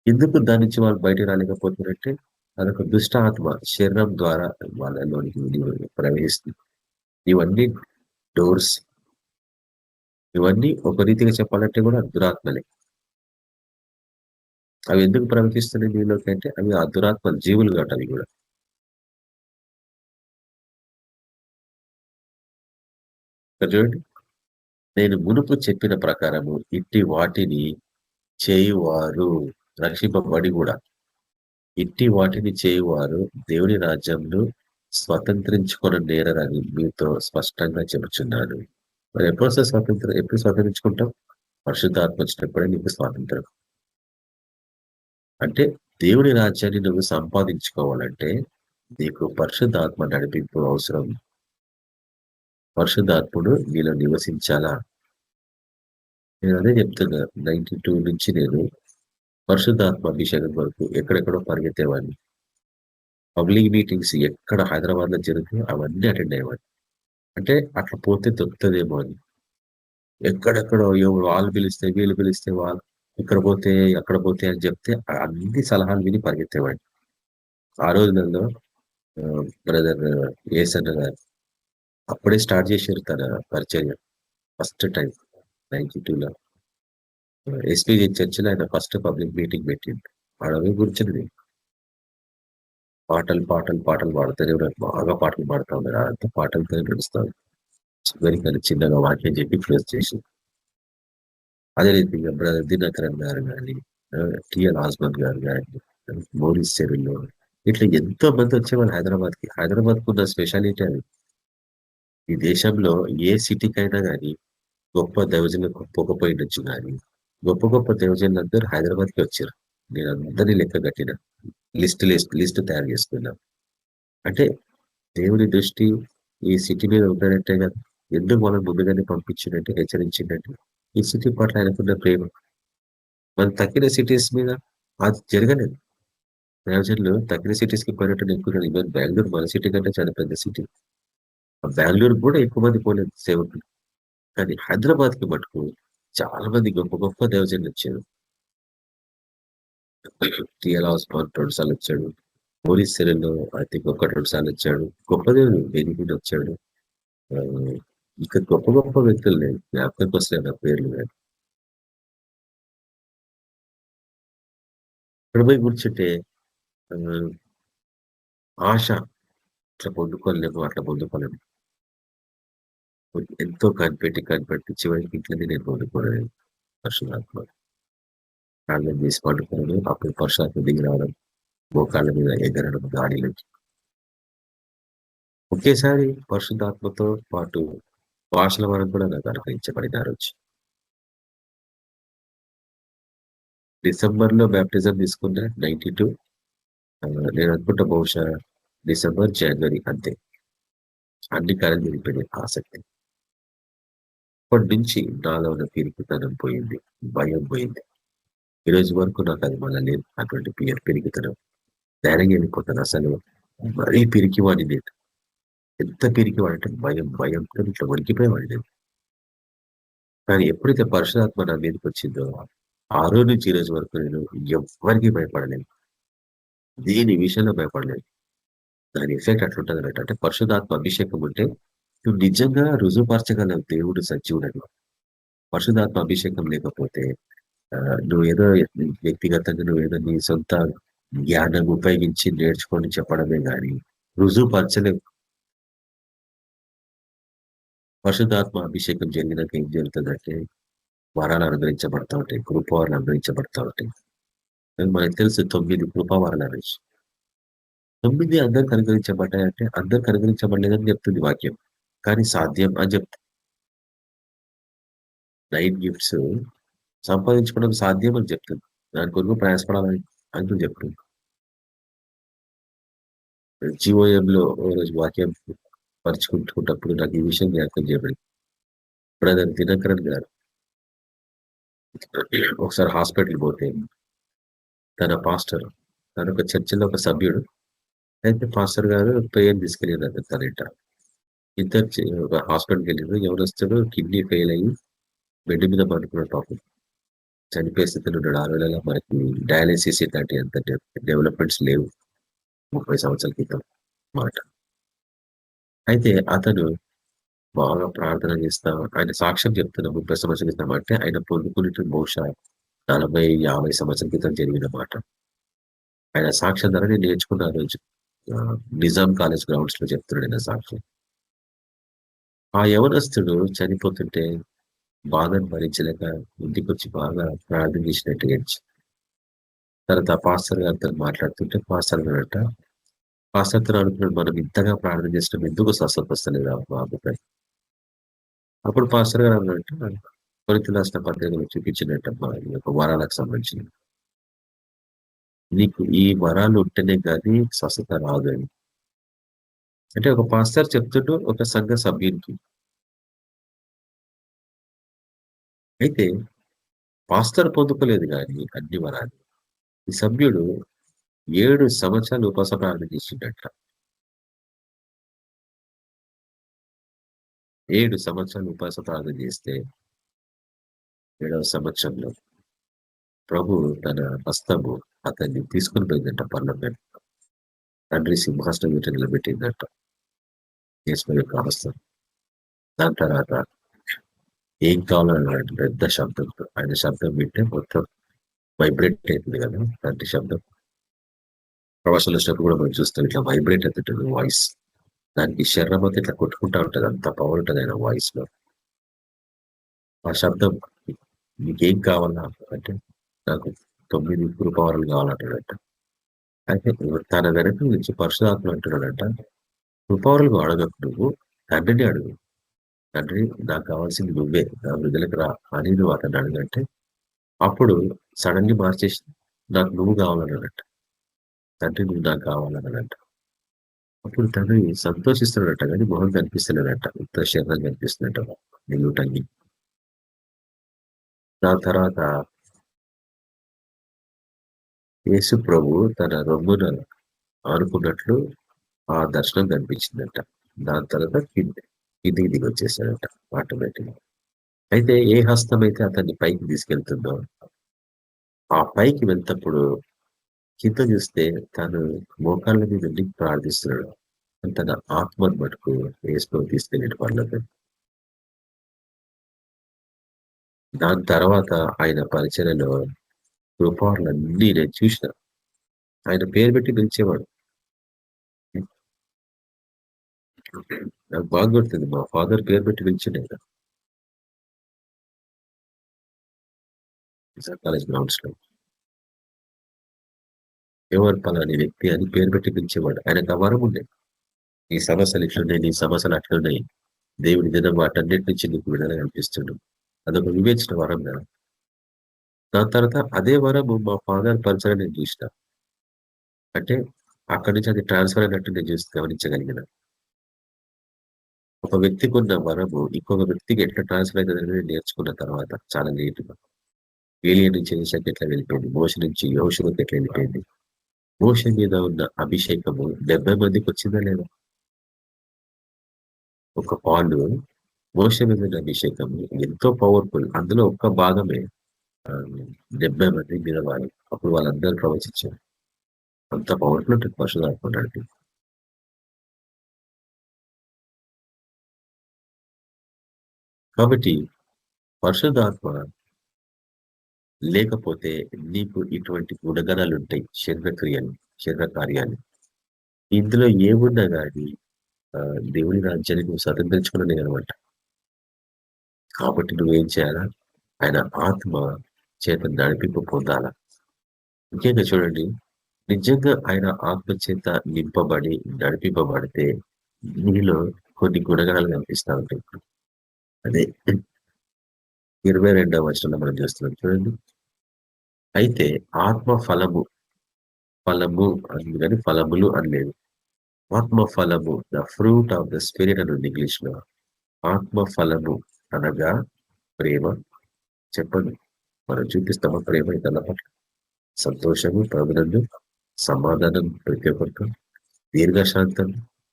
ఎందుకు దాని నుంచి వాళ్ళు బయట రాలేకపోతున్నారంటే అదొక దుష్ట ఆత్మ శరీరం ద్వారా వాళ్ళలోనికి ప్రవహిస్తుంది. ఇవన్నీ డోర్స్, ఇవన్నీ ఒక రీతిగా చెప్పాలంటే కూడా దురాత్మలే. అవి ఎందుకు ప్రవహిస్తున్నాయి నీలోకి అంటే అవి ఆ దురాత్మ జీవులు కాబట్టి అవి కూడా. చూడండి, నేను మునుపు చెప్పిన ప్రకారము ఇట్టి వాటిని చేయువారు రక్షింపబడి కూడా ఇట్టి వాటిని చేయువారు దేవుని రాజ్యంలో స్వతంత్రించుకొని నేరని మీతో స్పష్టంగా చెబుతున్నాను. మరి ఎప్పుడు స్వతంత్రించుకుంటాం? పరిశుద్ధాత్మ వచ్చినప్పుడే నీకు స్వాతంత్రం. అంటే దేవుని రాజ్యాన్ని నువ్వు సంపాదించుకోవాలంటే నీకు పరిశుద్ధాత్మ నడిపింపు అవసరం. పరిశుద్ధాత్ముడు నీలో నివసించాలా. నేను అదే చెప్తున్నా, 92 నుంచి నేను పరిశుద్ధాత్మ అభిషేకం వరకు ఎక్కడెక్కడో పరిగెత్తేవాడిని. పబ్లిక్ మీటింగ్స్ ఎక్కడ హైదరాబాద్ లో జరిగితే అవన్నీ అటెండ్ అయ్యేవాడిని. అంటే అట్లా పోతే దొరుకుతుందేమో అని. ఎక్కడెక్కడో వాళ్ళు పిలిస్తే వీళ్ళు పిలిస్తే వాళ్ళు ఇక్కడ పోతే అక్కడ పోతే అని చెప్తే అన్ని సలహాలు విని పరిగెత్తేవాడిని. ఆ రోజులలో బ్రదర్ ఏసన్న గారు అప్పుడే స్టార్ట్ చేశారు తన పరిచర్య. ఫస్ట్ టైం 92లో ఎస్పీజీ చర్చిలో ఆయన ఫస్ట్ పబ్లిక్ మీటింగ్ పెట్టిండు. ఆడవే కూర్చున్నది, పాటలు పాటలు పాటలు పాడుతూనే ఉన్నారు. బాగా పాటలు పాడుతూ ఉన్నారు. అంతా పాటలతో నడుస్తాను. చివరికి చిన్నగా వాక్యం చెప్పి క్లోజ్ చేసి, అదే రీతిగా బ్రదర్ దినకరణ్ గారు కానీ, టిఎల్ ఆస్మాన్ గారు కానీ, మోరిస్ చెరువులో ఇట్లా ఎంతో మంది వచ్చేవాళ్ళు హైదరాబాద్కి. హైదరాబాద్కు ఉన్న స్పెషాలిటీ అది. ఈ దేశంలో ఏ సిటీకైనా కానీ గొప్ప దైవజనులు పోకపోయినొచ్చు కానీ గొప్ప గొప్ప దైవజనులందరూ హైదరాబాద్కి వచ్చారు. నేను అందరినీ లెక్క కట్టిన లిస్ట్ తయారు చేసుకున్నా. అంటే దేవుని దృష్టి ఈ సిటీ మీద ఉంటాడంటే కదా, ఎందుకు మనం ముందుగానే పంపించిందంటే, హెచ్చరించిందంటే ఈ సిటీ పట్ల ఆయనకున్న ప్రేమ. మనం తక్కిన సిటీస్ మీద అది జరగలేదు. దైవజనులు తక్కిన సిటీస్కి పోయినట్టు ఎక్కువ. ఈవెన్ బెంగళూరు మన సిటీ కంటే చాలా పెద్ద సిటీ. బెంగళూరు కూడా ఎక్కువ మంది పోలేదు సేవకులు. కానీ హైదరాబాద్కి మటుకు చాలా మంది గొప్ప గొప్ప దైవజనులు వచ్చారు. టిఎల్ ఆస్మాన్ 2 సార్లు వచ్చాడు. మోరిస్ సెరెల్లో అయితే 1-2 సార్లు వచ్చాడు. గొప్ప దేవుడు వేదిక వచ్చాడు. ఇక గొప్ప గొప్ప వ్యక్తులు లేదు, జ్ఞాపకంకి వస్తాయి నా పేర్లు. కానీ ఇక్కడ పోయి కూర్చుంటే ఆశ ఇట్లా పొందుకోలేము, అట్లా పొందుకోలేము. ఎంతో కనిపెట్టి చివరికి ఇంట్లోనే నేను పొందుకోలేదు. పరిశుధాత్మ కాళ్ళని తీసి పండుకోవడం, అప్పుడు పరుషాత్మ దిగి రావడం, మోకాళ్ళ మీద ఎగరడం గాడిలోకి. ఒకేసారి పరిశుద్ధాత్మతో పాటు భాషల వరం కూడా నాకు అనుగ్రహించబడిన రోజు. డిసెంబర్లో బ్యాప్టిజం తీసుకున్న 92. నేను అనుకుంటా బహుశా డిసెంబర్, జనవరి అంతే. అన్ని కాలం జరిగిపోయినాయి ఆసక్తి. అప్పటి నుంచి నాలో ఉన్న పిరికితనం పోయింది, భయం పోయింది. ఈ రోజు వరకు నాకు అది మళ్ళీ లేదు. అటువంటి పిరికితనం ధైర్యంగా వెళ్ళిపోతాను. అసలు మరీ పిరికివాడి నేను. ఎంత పిరికివాడంటే భయంతో ఇట్లా వణికిపోయేవాడు నేను. కానీ ఎప్పుడైతే పరిశుధాత్మ నా మీదకి వచ్చిందో ఆ రోజు నుంచి ఈ రోజు వరకు నేను ఎవరికి భయపడలేదు, దేని విషయంలో భయపడలేదు. దాని ఎఫెక్ట్ అట్లుంటుంది అన్నట్టు. అంటే పరిశుధాత్మ అభిషేకం ఉంటే నువ్వు నిజంగా రుజువుపరచగల దేవుడు సజీవుడని. పరిశుధాత్మ అభిషేకం లేకపోతే నువ్వేదో వ్యక్తిగతంగా నువ్వేదో నీ సొంత జ్ఞానం ఉపయోగించి నేర్చుకొని చెప్పడమే గాని రుజువుపరచలేవు. పరిశుధాత్మ అభిషేకం జరిగినాక ఏం జరుగుతుందంటే వరాలు అనుగ్రహించబడతా ఉంటాయి, కృపావరాలు అనుగ్రహించబడతా ఉంటాయి. మనకు తెలుసు 9 కృపావరాలు అనేసి. 9 అందరికి అనుగ్రహించబడ్డాయంటే అందరికి అనుగ్రహించబడలేదని చెప్తుంది వాక్యం. కానీ సాధ్యం అని చెప్తుంది. 9 గిఫ్ట్స్ సంపాదించుకోవడం సాధ్యం అని చెప్తుంది. దాని కొరకు ప్రయాసపడాలని అంటూ చెప్తుంది. జీవోయంలో ఓ రోజు వాక్యం పరుచుకుంటున్నప్పుడు నాకు ఈ విషయం జ్ఞాపకం చేయబడింది. బ్రదర్ దినకరన్ గారు ఒకసారి హాస్పిటల్ పోతే తన పాస్టర్, తన ఒక చర్చిలో ఒక సభ్యుడు, అయితే పాస్టర్ గారు ప్రేయర్ తీసుకెళ్ళినారు తన ఇంట. ఇద్దరు ఒక హాస్పిటల్కి వెళ్ళారు. ఎవరొస్తాడు కిడ్నీ ఫెయిల్ అయ్యి బెడ్ మీద పడుకున్నాడు పాపం. చనిపోయే స్థితిలో ఉన్నాడు. ఆ వేళలో మనకి డయాలసిస్ ఇట్లాంటి అంత డెవలప్మెంట్స్ లేవు 30 సంవత్సరాల క్రితం మాట. అయితే అతను బాగా ప్రార్థన చేస్తా ఆయన సాక్ష్యం చెప్తున్నా 30 సంవత్సరాల క్రితం అంటే ఆయన పొందుకునేట్టు బహుశా 40-50 సంవత్సరాల క్రితం జరిగిన మాట. ఆయన సాక్ష్యం ద్వారా నేను నేర్చుకున్న ఆ రోజు నిజాం కాలేజ్ గ్రౌండ్స్ లో చెప్తున్నాడు ఆయన సాక్ష్యం. ఆ యవనస్తుడు చనిపోతుంటే బాధను భరించలేక ఇంటికి వచ్చి బాగా ప్రార్థన చేసినట్టు ఏడ్చి తర్వాత పాస్టర్ గారితో మాట్లాడుతుంటే పాస్టర్ గారట పాస్టర్తో అనుకున్నాడు మనం ఇంతగా ప్రార్థన చేసినాం ఎందుకు స్వస్థత వస్తలేదు ఆ బాబుపై. అప్పుడు పాస్టర్ గారు అన్నట్టు కొరింథీయులకు రాసిన పత్రికలో చూపించినట్టమ్మా ఈ యొక్క వరాలకు సంబంధించి నీకు ఈ వరాలు ఉంటేనే కానీ స్వస్థత రాదు అని. అంటే ఒక పాస్టర్ చెప్తుంటూ ఒక సంఘ సభ్యునికి. అయితే పాస్టర్ పొందుకోలేదు కానీ అన్ని వరాలు. ఈ సభ్యుడు 7 సంవత్సరాలు ఉపవాస ప్రార్థన చేసిండట. 7 సంవత్సరాలు ఉపవాస ప్రార్థన చేస్తే 7వ సంవత్సరంలో ప్రభు తన హస్తము అతన్ని తీసుకుని పోయిందంట పర్లోకి. తండ్రి సింహాసనం మీద నిలబెట్టిందంట యేసు యొక్క హస్తం. దాని తర్వాత ఏం కావాలన్నాడు పెద్ద శబ్దంతో. ఆయన శబ్దం వింటే మొత్తం వైబ్రేట్ అవుతుంది కదా తండ్రి శబ్దం. ప్రవాసాలు వచ్చినప్పుడు కూడా మనం చూస్తాం ఇట్లా వైబ్రేట్ అవుతుంటుంది వాయిస్. దానికి శరీరం అంతా ఇట్లా కొట్టుకుంటా ఉంటుంది, అంత పవర్ ఉంటుంది ఆయన వాయిస్ లో. ఆ శబ్దం నీకేం కావాలా అంటే నాకు 9 కృపావరాలు కావాలంటాడట. అయితే తన వెనక నుంచి పరిశుధాత్మ అంటున్నాడంట కృపావరాలు అడగకు, నువ్వు తండ్రిని అడుగు. తండ్రి నాకు కావాల్సింది నువ్వే, నా విడుదలకు రా అని నువ్వు అతన్ని అడగంటే అప్పుడు సడన్లీ మార్చేసి నాకు నువ్వు కావాలన్నాడట. తండ్రి నువ్వు నాకు కావాలన్నాడంట. అప్పుడు తండ్రి సంతోషిస్తున్నాడట కానీ మొహం కనిపిస్తున్నాడట, ఉత్త శరీరం కనిపిస్తున్నట్ట నిలుటంగి. దాని తర్వాత యేసు ప్రభు తన రొమ్మున ఆనుకున్నట్లు ఆ దర్శనం కనిపించిందంట. దాని తర్వాత కిందికి దిగి వచ్చేసాడట ఆటోమేటిక్. అయితే ఏ హస్తం అయితే అతన్ని పైకి తీసుకెళ్తుందో ఆ పైకి వెళ్తప్పుడు కింద చూస్తే తను మోకాళ్ళ మీద నుండి ప్రార్థిస్తున్నాడు. తన ఆత్మను మటుకు యేసు తీసుకెళ్ళిన పనులకు. దాని తర్వాత ఆయన పరిచయలో కృపాలన్నీ నేను చూసిన. ఆయన పేరు పెట్టి పిలిచేవాడు. నాకు బాగా గుర్తుంది, మా ఫాదర్ పేరు పెట్టి పిలిచిండే కాలేజ్ గ్రౌండ్స్ లో. ఎవరు పలాని వ్యక్తి అని పేరు పెట్టి పిలిచేవాడు. ఆయనకు ఆ వరం ఉండే, నీ సమస్యలు ఇట్లున్నాయి, నీ సమస్యలు అట్లున్నాయి, దేవుడి దినం వాటన్నిటి నుంచి నీకు విడుదల కల్పిస్తుండు. అదొక వివేచన వరం కదా. దాని తర్వాత అదే వరము మా ఫాదర్ పరిచయం నేను చూసిన. అంటే అక్కడి నుంచి అది ట్రాన్స్ఫర్ అయినట్టు నేను చూసి గమనించగలిగిన. ఒక వ్యక్తికి ఉన్న వరము ఇంకొక వ్యక్తికి ఎట్లా ట్రాన్స్ఫర్ అవుతుంది అనేది నేర్చుకున్న తర్వాత చాలా లేటుగా ఏలియా నుంచి ఏషాకి ఎట్లా వెళ్ళిపోయింది, మోష నుంచి యోషువకి ఎట్లా వెళ్ళిపోయింది. మోష మీద ఉన్న అభిషేకము 70 మందికి వచ్చిందా లేదా? ఒక పాలు మోష మీద ఉన్న అభిషేకము ఎంతో పవర్ఫుల్. అందులో ఒక్క భాగమే 70 మంది మీద వాళ్ళు. అప్పుడు వాళ్ళందరూ ప్రవచించారు. అంత పవర్ఫుల్ ఉంటుంది పరిశుధాత్మ. కాబట్టి పరిశుద్ధాత్మ లేకపోతే నీకు ఇటువంటి గుణగణాలు ఉంటాయి. శరీర కార్యాలు. ఇందులో ఏమున్నా గాని దేవుని రాజ్యాన్ని నువ్వు స్వతంత్రించుకున్నదే అనమాట. కాబట్టి నువ్వేం చేయాలా? ఆయన ఆత్మ చేత నడిపింపు పొందాలా. ముఖ్యంగా చూడండి, నిజంగా ఆయన ఆత్మ చేత నింపబడి నడిపింపబడితే నీలో కొన్ని గుణగణాలు కనిపిస్తా ఉంటాయి. అదే 22వ వచనంలో మనం చూస్తున్నాం చూడండి. అయితే ఆత్మ ఫలము అని కానీ ఫలములు అనలేదు. ఆత్మ ఫలము, the fruit of the spirit అని ఉంది ఇంగ్లీష్ లో. ఆత్మ ఫలము అనగా ప్రేమ. చెప్పండి, మనం చూపిస్తామా ప్రేమ ఇతరుల పట్ల? సంతోషము, ప్రభునందు సమాధానం, ప్రతి ఒక్కరితో దీర్ఘశాంతం,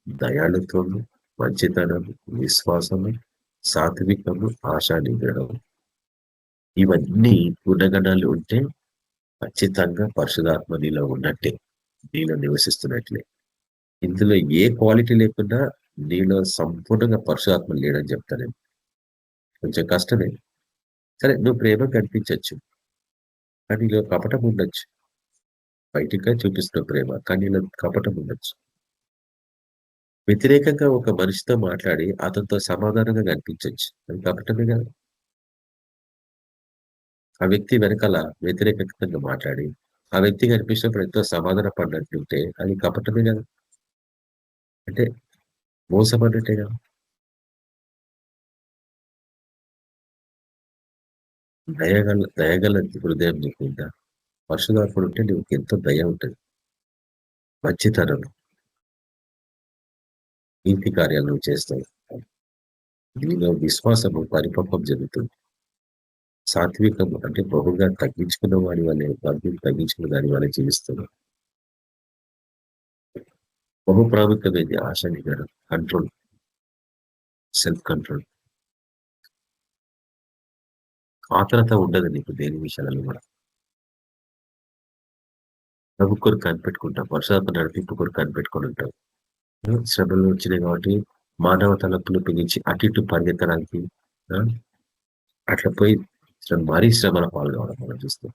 దయాళుత్వము, మంచితనము, విశ్వాసము, సాత్వికము, ఆశా నిగ్రహము. ఇవన్నీ గుణగణాలు ఉంటే ఖచ్చితంగా పరిశుధాత్మ నీలో ఉన్నట్టే, నీలో నివసిస్తున్నట్లే. ఇందులో ఏ క్వాలిటీ లేకుండా నీలో సంపూర్ణంగా పరిశుధాత్మ లేడని చెప్తాను నేను. కొంచెం కష్టమే. సరే, నువ్వు ప్రేమ కనిపించవచ్చు, కానీ నీలో కపటం ఉండొచ్చు. బయటిగా చూపిస్తున్న ప్రేమ, కానీ నీలో కపటం ఉండొచ్చు. వ్యతిరేకంగా ఒక మనిషితో మాట్లాడి అతనితో సమాధానంగా కనిపించవచ్చు, అది కపటమే కదా. ఆ వ్యక్తి వెనకాల వ్యతిరేకంగా మాట్లాడి ఆ వ్యక్తి కనిపించినప్పుడు ఎంతో సమాధాన పడినట్టుంటే అది కపటమే కదా, అంటే మోసం అన్నట్టే కదా. దయగల హృదయం నీకుందా? పరిశుధాత్ముడు ఉంటే నీకు ఎంతో దయ ఉంటుంది, మంచితనం, నీతి కార్యాలు నువ్వు చేస్తావు. నీలో విశ్వాసము పరిపక్వం జరుగుతుంది. సాత్వికం అంటే బహుగా తగ్గించుకున్న వాడి వల్లే, బంధువులు తగ్గించుకున్న దాని వల్లే జీవిస్తున్నావు. బహు ప్రాముఖ్యమైనది ఆశ నిగ్రహం, కంట్రోల్, సెల్ఫ్ కంట్రోల్. ఆతరత ఉండదు నీకు దేని విషయాలలో కూడా. ప్రభు కొరకు కనిపెట్టుకుంటాం, వర్షాత్మ నడిపింపు కొరకు కనిపెట్టుకొని ఉంటాం. శ్రమలు వచ్చినాయి కాబట్టి మానవ తలపులు పిలిచి అటు ఇటు పరిగెత్తడానికి అట్లా పోయి మరీ శ్రమల పాలు కావడం మనం చూస్తాం.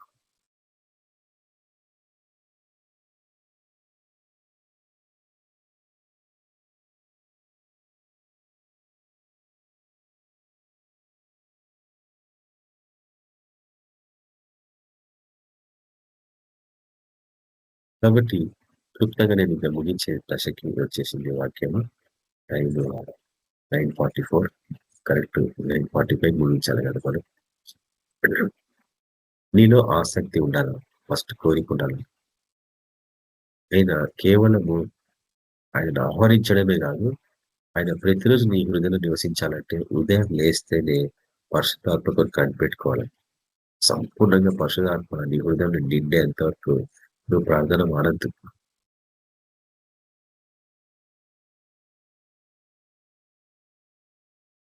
కాబట్టి క్లుప్తంగా నేను ఇంకా ముగించే దశకి వచ్చేసింది వాక్యము. టైం 9:44, కరెక్ట్ 9:45 ముగించాలి కదా మనం. నీలో ఆసక్తి ఉండాలి, ఫస్ట్ కోరిక ఉండాలి. అయినా కేవలము ఆయన ఆహ్వానించడమే కాదు, ఆయన ప్రతిరోజు నీ హృదయంలో నివసించాలంటే ఉదయం లేస్తేనే పరిశుద్ధాత్మకు కనిపెట్టుకోవాలి. సంపూర్ణంగా పరిశుధాత్మ నీ హృదయంలో నిండేంత వరకు నువ్వు ప్రార్థన మానద్దు.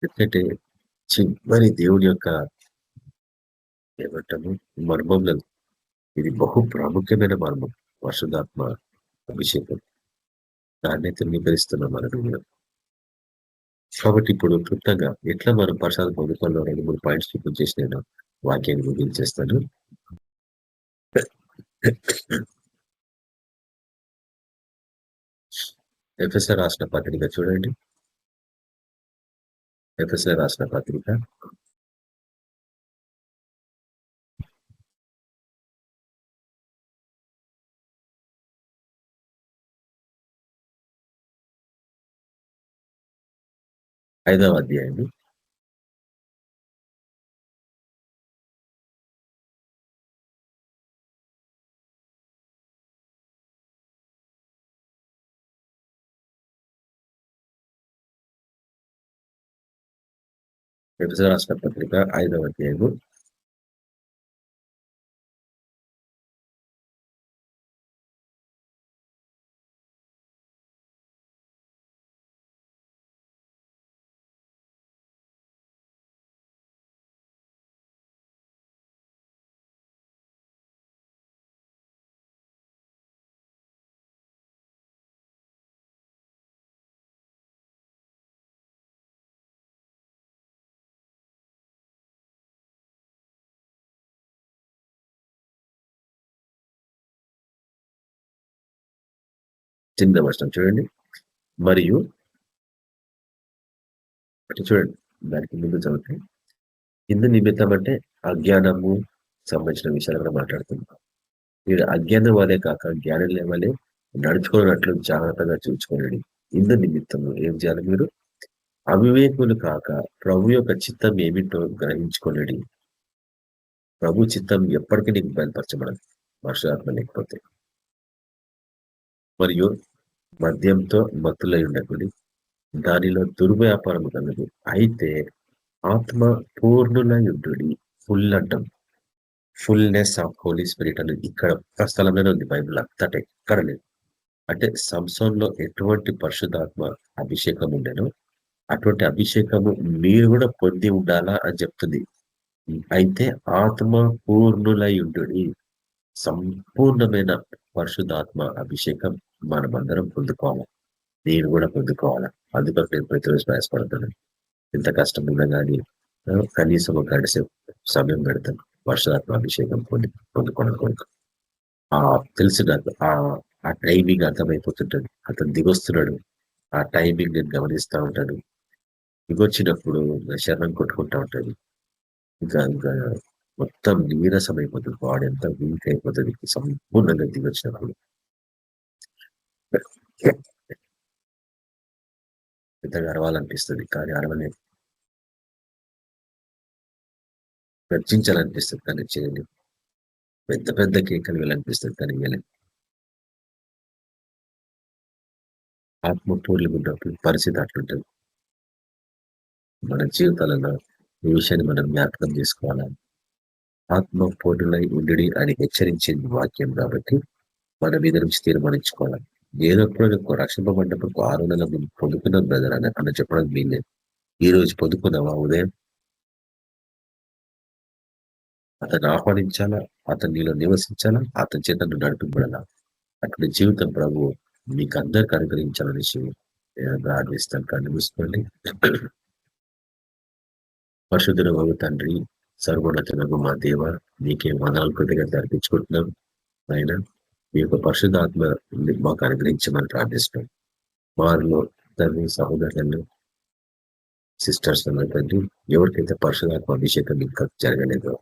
ఎందుకంటే చివరి దేవుడి యొక్క ఏమంటాము మర్మంలో ఇది బహు ప్రాముఖ్యమైన మర్మం, పరిశుధాత్మ అభిషేకం. దాన్ని ధృవీకరిస్తున్నాం మనం. కాబట్టి ఇప్పుడు క్లుప్తంగా ఎట్లా మనం పరిశుధాత్మ పొందుకోవాలో 2-3 పాయింట్స్ చూపించేసి నేను వాక్యాన్ని ముగించేస్తాను. ఎఫెసర్ రాసిన పత్రిక చూడండి. ఎఫెసర్ రాసిన పత్రిక 5వ అధ్యాయం. ఎఫెసర్ రాసిన పత్రిక 5వ అధ్యాయము చిన్న వచనం చూడండి. మరియు చూడండి దానికి ముందు చదివితే ఇందు నిమిత్తం అంటే అజ్ఞానము సంబంధించిన విషయాలు కూడా మాట్లాడుతున్నాం. మీరు అజ్ఞానం వలే కాక జ్ఞానం లేవలే నడుచుకున్నట్లు జాగ్రత్తగా చూసుకోండి. ఇందు నిమిత్తము ఏం చేయాలి? మీరు అవివేకులు కాక ప్రభు యొక్క చిత్తం ఏమిటో గ్రహించుకోండి. ప్రభు చిత్తం ఎప్పటికీ నీకు బయలుపరచబడదు వర్షాత్మ లేకపోతే. మరియు మద్యంతో మత్తులై ఉండకూడదు, దానిలో దుర్వ్యాపారం కలదు. అయితే ఆత్మ పూర్ణులై ఉండుడి. ఫుల్ అంటాం, ఫుల్నెస్ ఆఫ్ హోలీ స్పిరిట్ అనేది ఇక్కడ ఒక్క స్థలంలోనే ఉంది బైబిల్ అంతటా, ఎక్కడ లేదు. అంటే సంసోన్లో ఎటువంటి పరిశుద్ధాత్మ అభిషేకం ఉండేనో అటువంటి అభిషేకము మీరు కూడా పొంది ఉండాలా అని చెప్తుంది. అయితే ఆత్మ పూర్ణులై ఉండుడి. సంపూర్ణమైన పరిశుద్ధాత్మ అభిషేకం మనమందరం పొందుకోవాలి, నేను కూడా పొందుకోవాలా. అందుకని నేను ప్రతిరోజు ప్రయాసపడతాను. ఎంత కష్టం ఉన్నా కానీ కనీసం ఒక గంట సేపు సమయం పెడతాను పరిశుద్ధాత్మ అభిషేకం పొందుకోవడం కొరకు. తెలుసు నాకు ఆ టైమింగ్ అర్థమైపోతుంటది. అతను దిగొస్తున్నాడు, ఆ టైమింగ్ నేను గమనిస్తూ ఉంటాను. దిగొచ్చినప్పుడు శరణం కొట్టుకుంటా ఉంటుంది. ఇంకా మొత్తం నీరసం అయిపోతుంది, బాడీ అంతా వీక్ అయిపోతుంది సంపూర్ణంగా దిగొచ్చినప్పుడు. పెద్దగా అరవాలనిపిస్తుంది కానీ అరవలేదు, గర్జించాలనిపిస్తుంది కానీ చేయలేదు, పెద్ద పెద్ద కేకలు వెళ్ళనిపిస్తుంది కానీ వెళ్ళలేదు. ఆత్మ పూర్లు ఉన్నప్పుడు పరిస్థితి అట్లుంటుంది. మన జీవితాలలో ఈ విషయాన్ని మనం జ్ఞాపకం చేసుకోవాలా. ఆత్మ పూర్ణులై ఉండి అని హెచ్చరించింది వాక్యం కాబట్టి మన మీద నుంచి తీర్మానించుకోవాలి. ఏదప్పుడు రక్షింపబడ్డప్పుడు 6 నెలల పొందుకున్నాం బ్రదర్ అన్న చెప్పడం వీల్లేదు. ఈ రోజు పొందుకున్నావా? ఉదయం అతను ఆహ్వానించాలా, అతను నీలో నివసించాలా, అతని చేత నువ్వు నడిపింపడాలా. అటువంటి జీవితం ప్రభు మీకు అందరికి అనుగ్రహించాలనేసి ప్రార్థిస్తాను. కళ్ళు మూసుకోండి. పరిశుద్ధుడగు తండ్రి, సర్వోన్నతుడగు మా దేవ, నీకే వందనాలు కృతజ్ఞతలు అర్పించుకుంటున్నాం. ఆయన మీ యొక్క పరిశుద్ధాత్మ మాకు అనుగ్రహించమని ప్రార్థిస్తున్నాం. వారిలో తండ్రి సహోదరులను సిస్టర్స్ తండ్రి ఎవరికైతే పరిశుద్ధాత్మ అభిషేకం ఇంకా జరగలేదో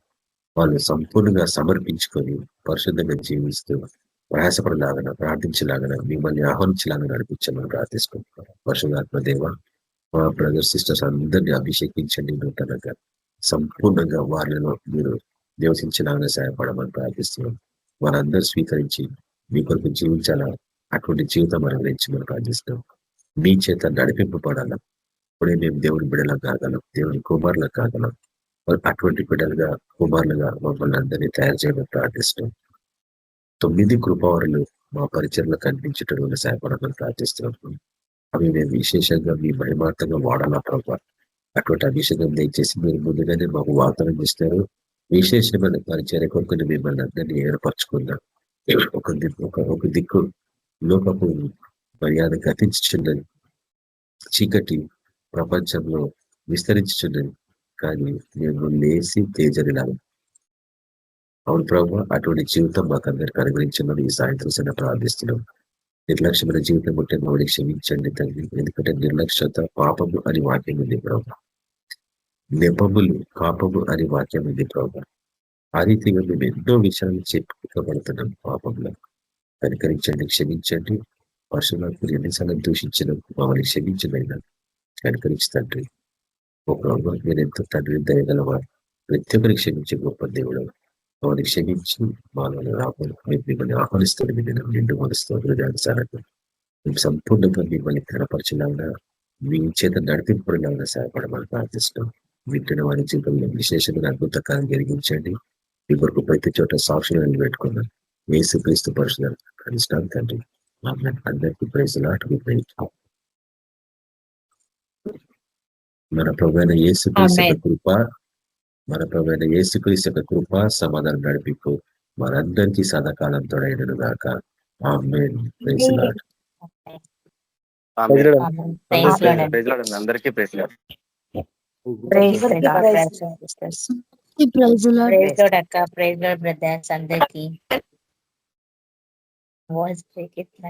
వాళ్ళు సంపూర్ణంగా సమర్పించుకొని పరిశుద్ధంగా జీవిస్తూ ప్రయాసపడలాగన ప్రార్థించలాగన మిమ్మల్ని ఆహ్వానించలాగా నడిపించమని ప్రార్థిస్తున్నాం. పరిశుద్ధాత్మ దేవ, మా బ్రదర్ సిస్టర్స్ అందరినీ అభిషేకించండి. నూతనంగా సంపూర్ణంగా వాళ్ళలో మీరు నివసించలాగా సహాయపడమని ప్రార్థిస్తున్నాం. వారందరూ స్వీకరించి మీ కొరకు జీవించాలా, అటువంటి జీవితం అనుగ్రహించమని ప్రార్థిస్తున్నాం. మీ చేత నడిపింపబడాలా. ఇప్పుడే మేము దేవుని బిడ్డలా కాగలం, దేవుని కుమారులకు కాగలం. అటువంటి బిడ్డలుగా కుమారులుగా మమ్మల్ని అందరినీ తయారు చేయమని ప్రార్థిస్తున్నాం. 9 కృపావరులు మా పరిచయంలో కనిపించేటటువంటి సహాయపడమని ప్రార్థిస్తున్నాం. అవి మేము విశేషంగా మీ మహిమార్థంగా వాడాలా ప్రభావ. అటువంటి అభిషేకం దయచేసి మీరు ముందుగానే మాకు వాగ్దానం ఇస్తారు. విశేషమైన పరిచర్య కొరకు మిమ్మల్ని అందరినీ ఏర్పరచుకున్నాం. ఒక దిక్కు లోకపు మర్యాద గతించుచున్నది, చీకటి ప్రపంచంలో విస్తరించుచున్నది, కానీ మేము లేసి తేజరిలాగా. అవును ప్రభావ, అటువంటి జీవితం మాకు అందరికి అనుగ్రహించమని ఈ సాయంత్రం సైనా ప్రార్థిస్తున్నాం. నిర్లక్ష్యమైన జీవితం ఉంటే మమ్మల్ని క్షమించండి తండ్రి. ఎందుకంటే నిర్లక్ష్యత పాపము అని వాక్యం ఉంది ప్రభావ, నెపములు పాపము అని వాక్యం ఉంది ప్రభావ. ఆ రీతిగా మేము ఎన్నో విషయాలు చెప్పుకోబడుతున్నాం పాపంలో. కనికరించండి, క్షమించండి. పరశురాత్మలు ఎన్నిసార్లు దూషించిన మమ్మల్ని క్షమించదైనా కనికరించి తండ్రి. ఒక మీరు ఎంతో తండ్రి దయగలవారు, ప్రతి ఒక్కరికి క్షమించే గొప్ప దేవుడు. మమ్మల్ని క్షమించి మాలో మిమ్మల్ని ఆహ్వానిస్తుంది. మీరు నిండు మనసుతో హృదయానుసారంగా మేము సంపూర్ణంగా మిమ్మల్ని కనపరచలాగా, మీ చేత నడిపింపడంగా సహాయపడమని ప్రార్థిస్తున్నాం. వింటున్న వారి జీవితంలో విశేషమైన అద్భుత కాలం జరిగించండి. మీ కొరకు ప్రతి చోట సాక్షులను పెట్టుకున్నాం. యేసుక్రీస్తు పరిశుద్ధ కనిష్టాలు తండ్రి. అందరికీ ప్రైజ్లాటుకు ప్రయత్నం. మన ప్రభువైన యేసుక్రీస్తు యొక్క కృప, మన ప్రభువైన యేసుక్రీస్తు యొక్క కృప, సమాధానం నడిపింపు మనందరికీ సదాకాలం తోడైనను గాక. ఆమేన్. Praise Lord. అందరికీ ప్రైజ్ లార్డ్. ప్రైజ్ లార్డ్ అక్క, ప్రైజ్ లార్డ్ బ్రదర్స్ అందరికి. వాయిస్ బ్రేక్ ఇట్లా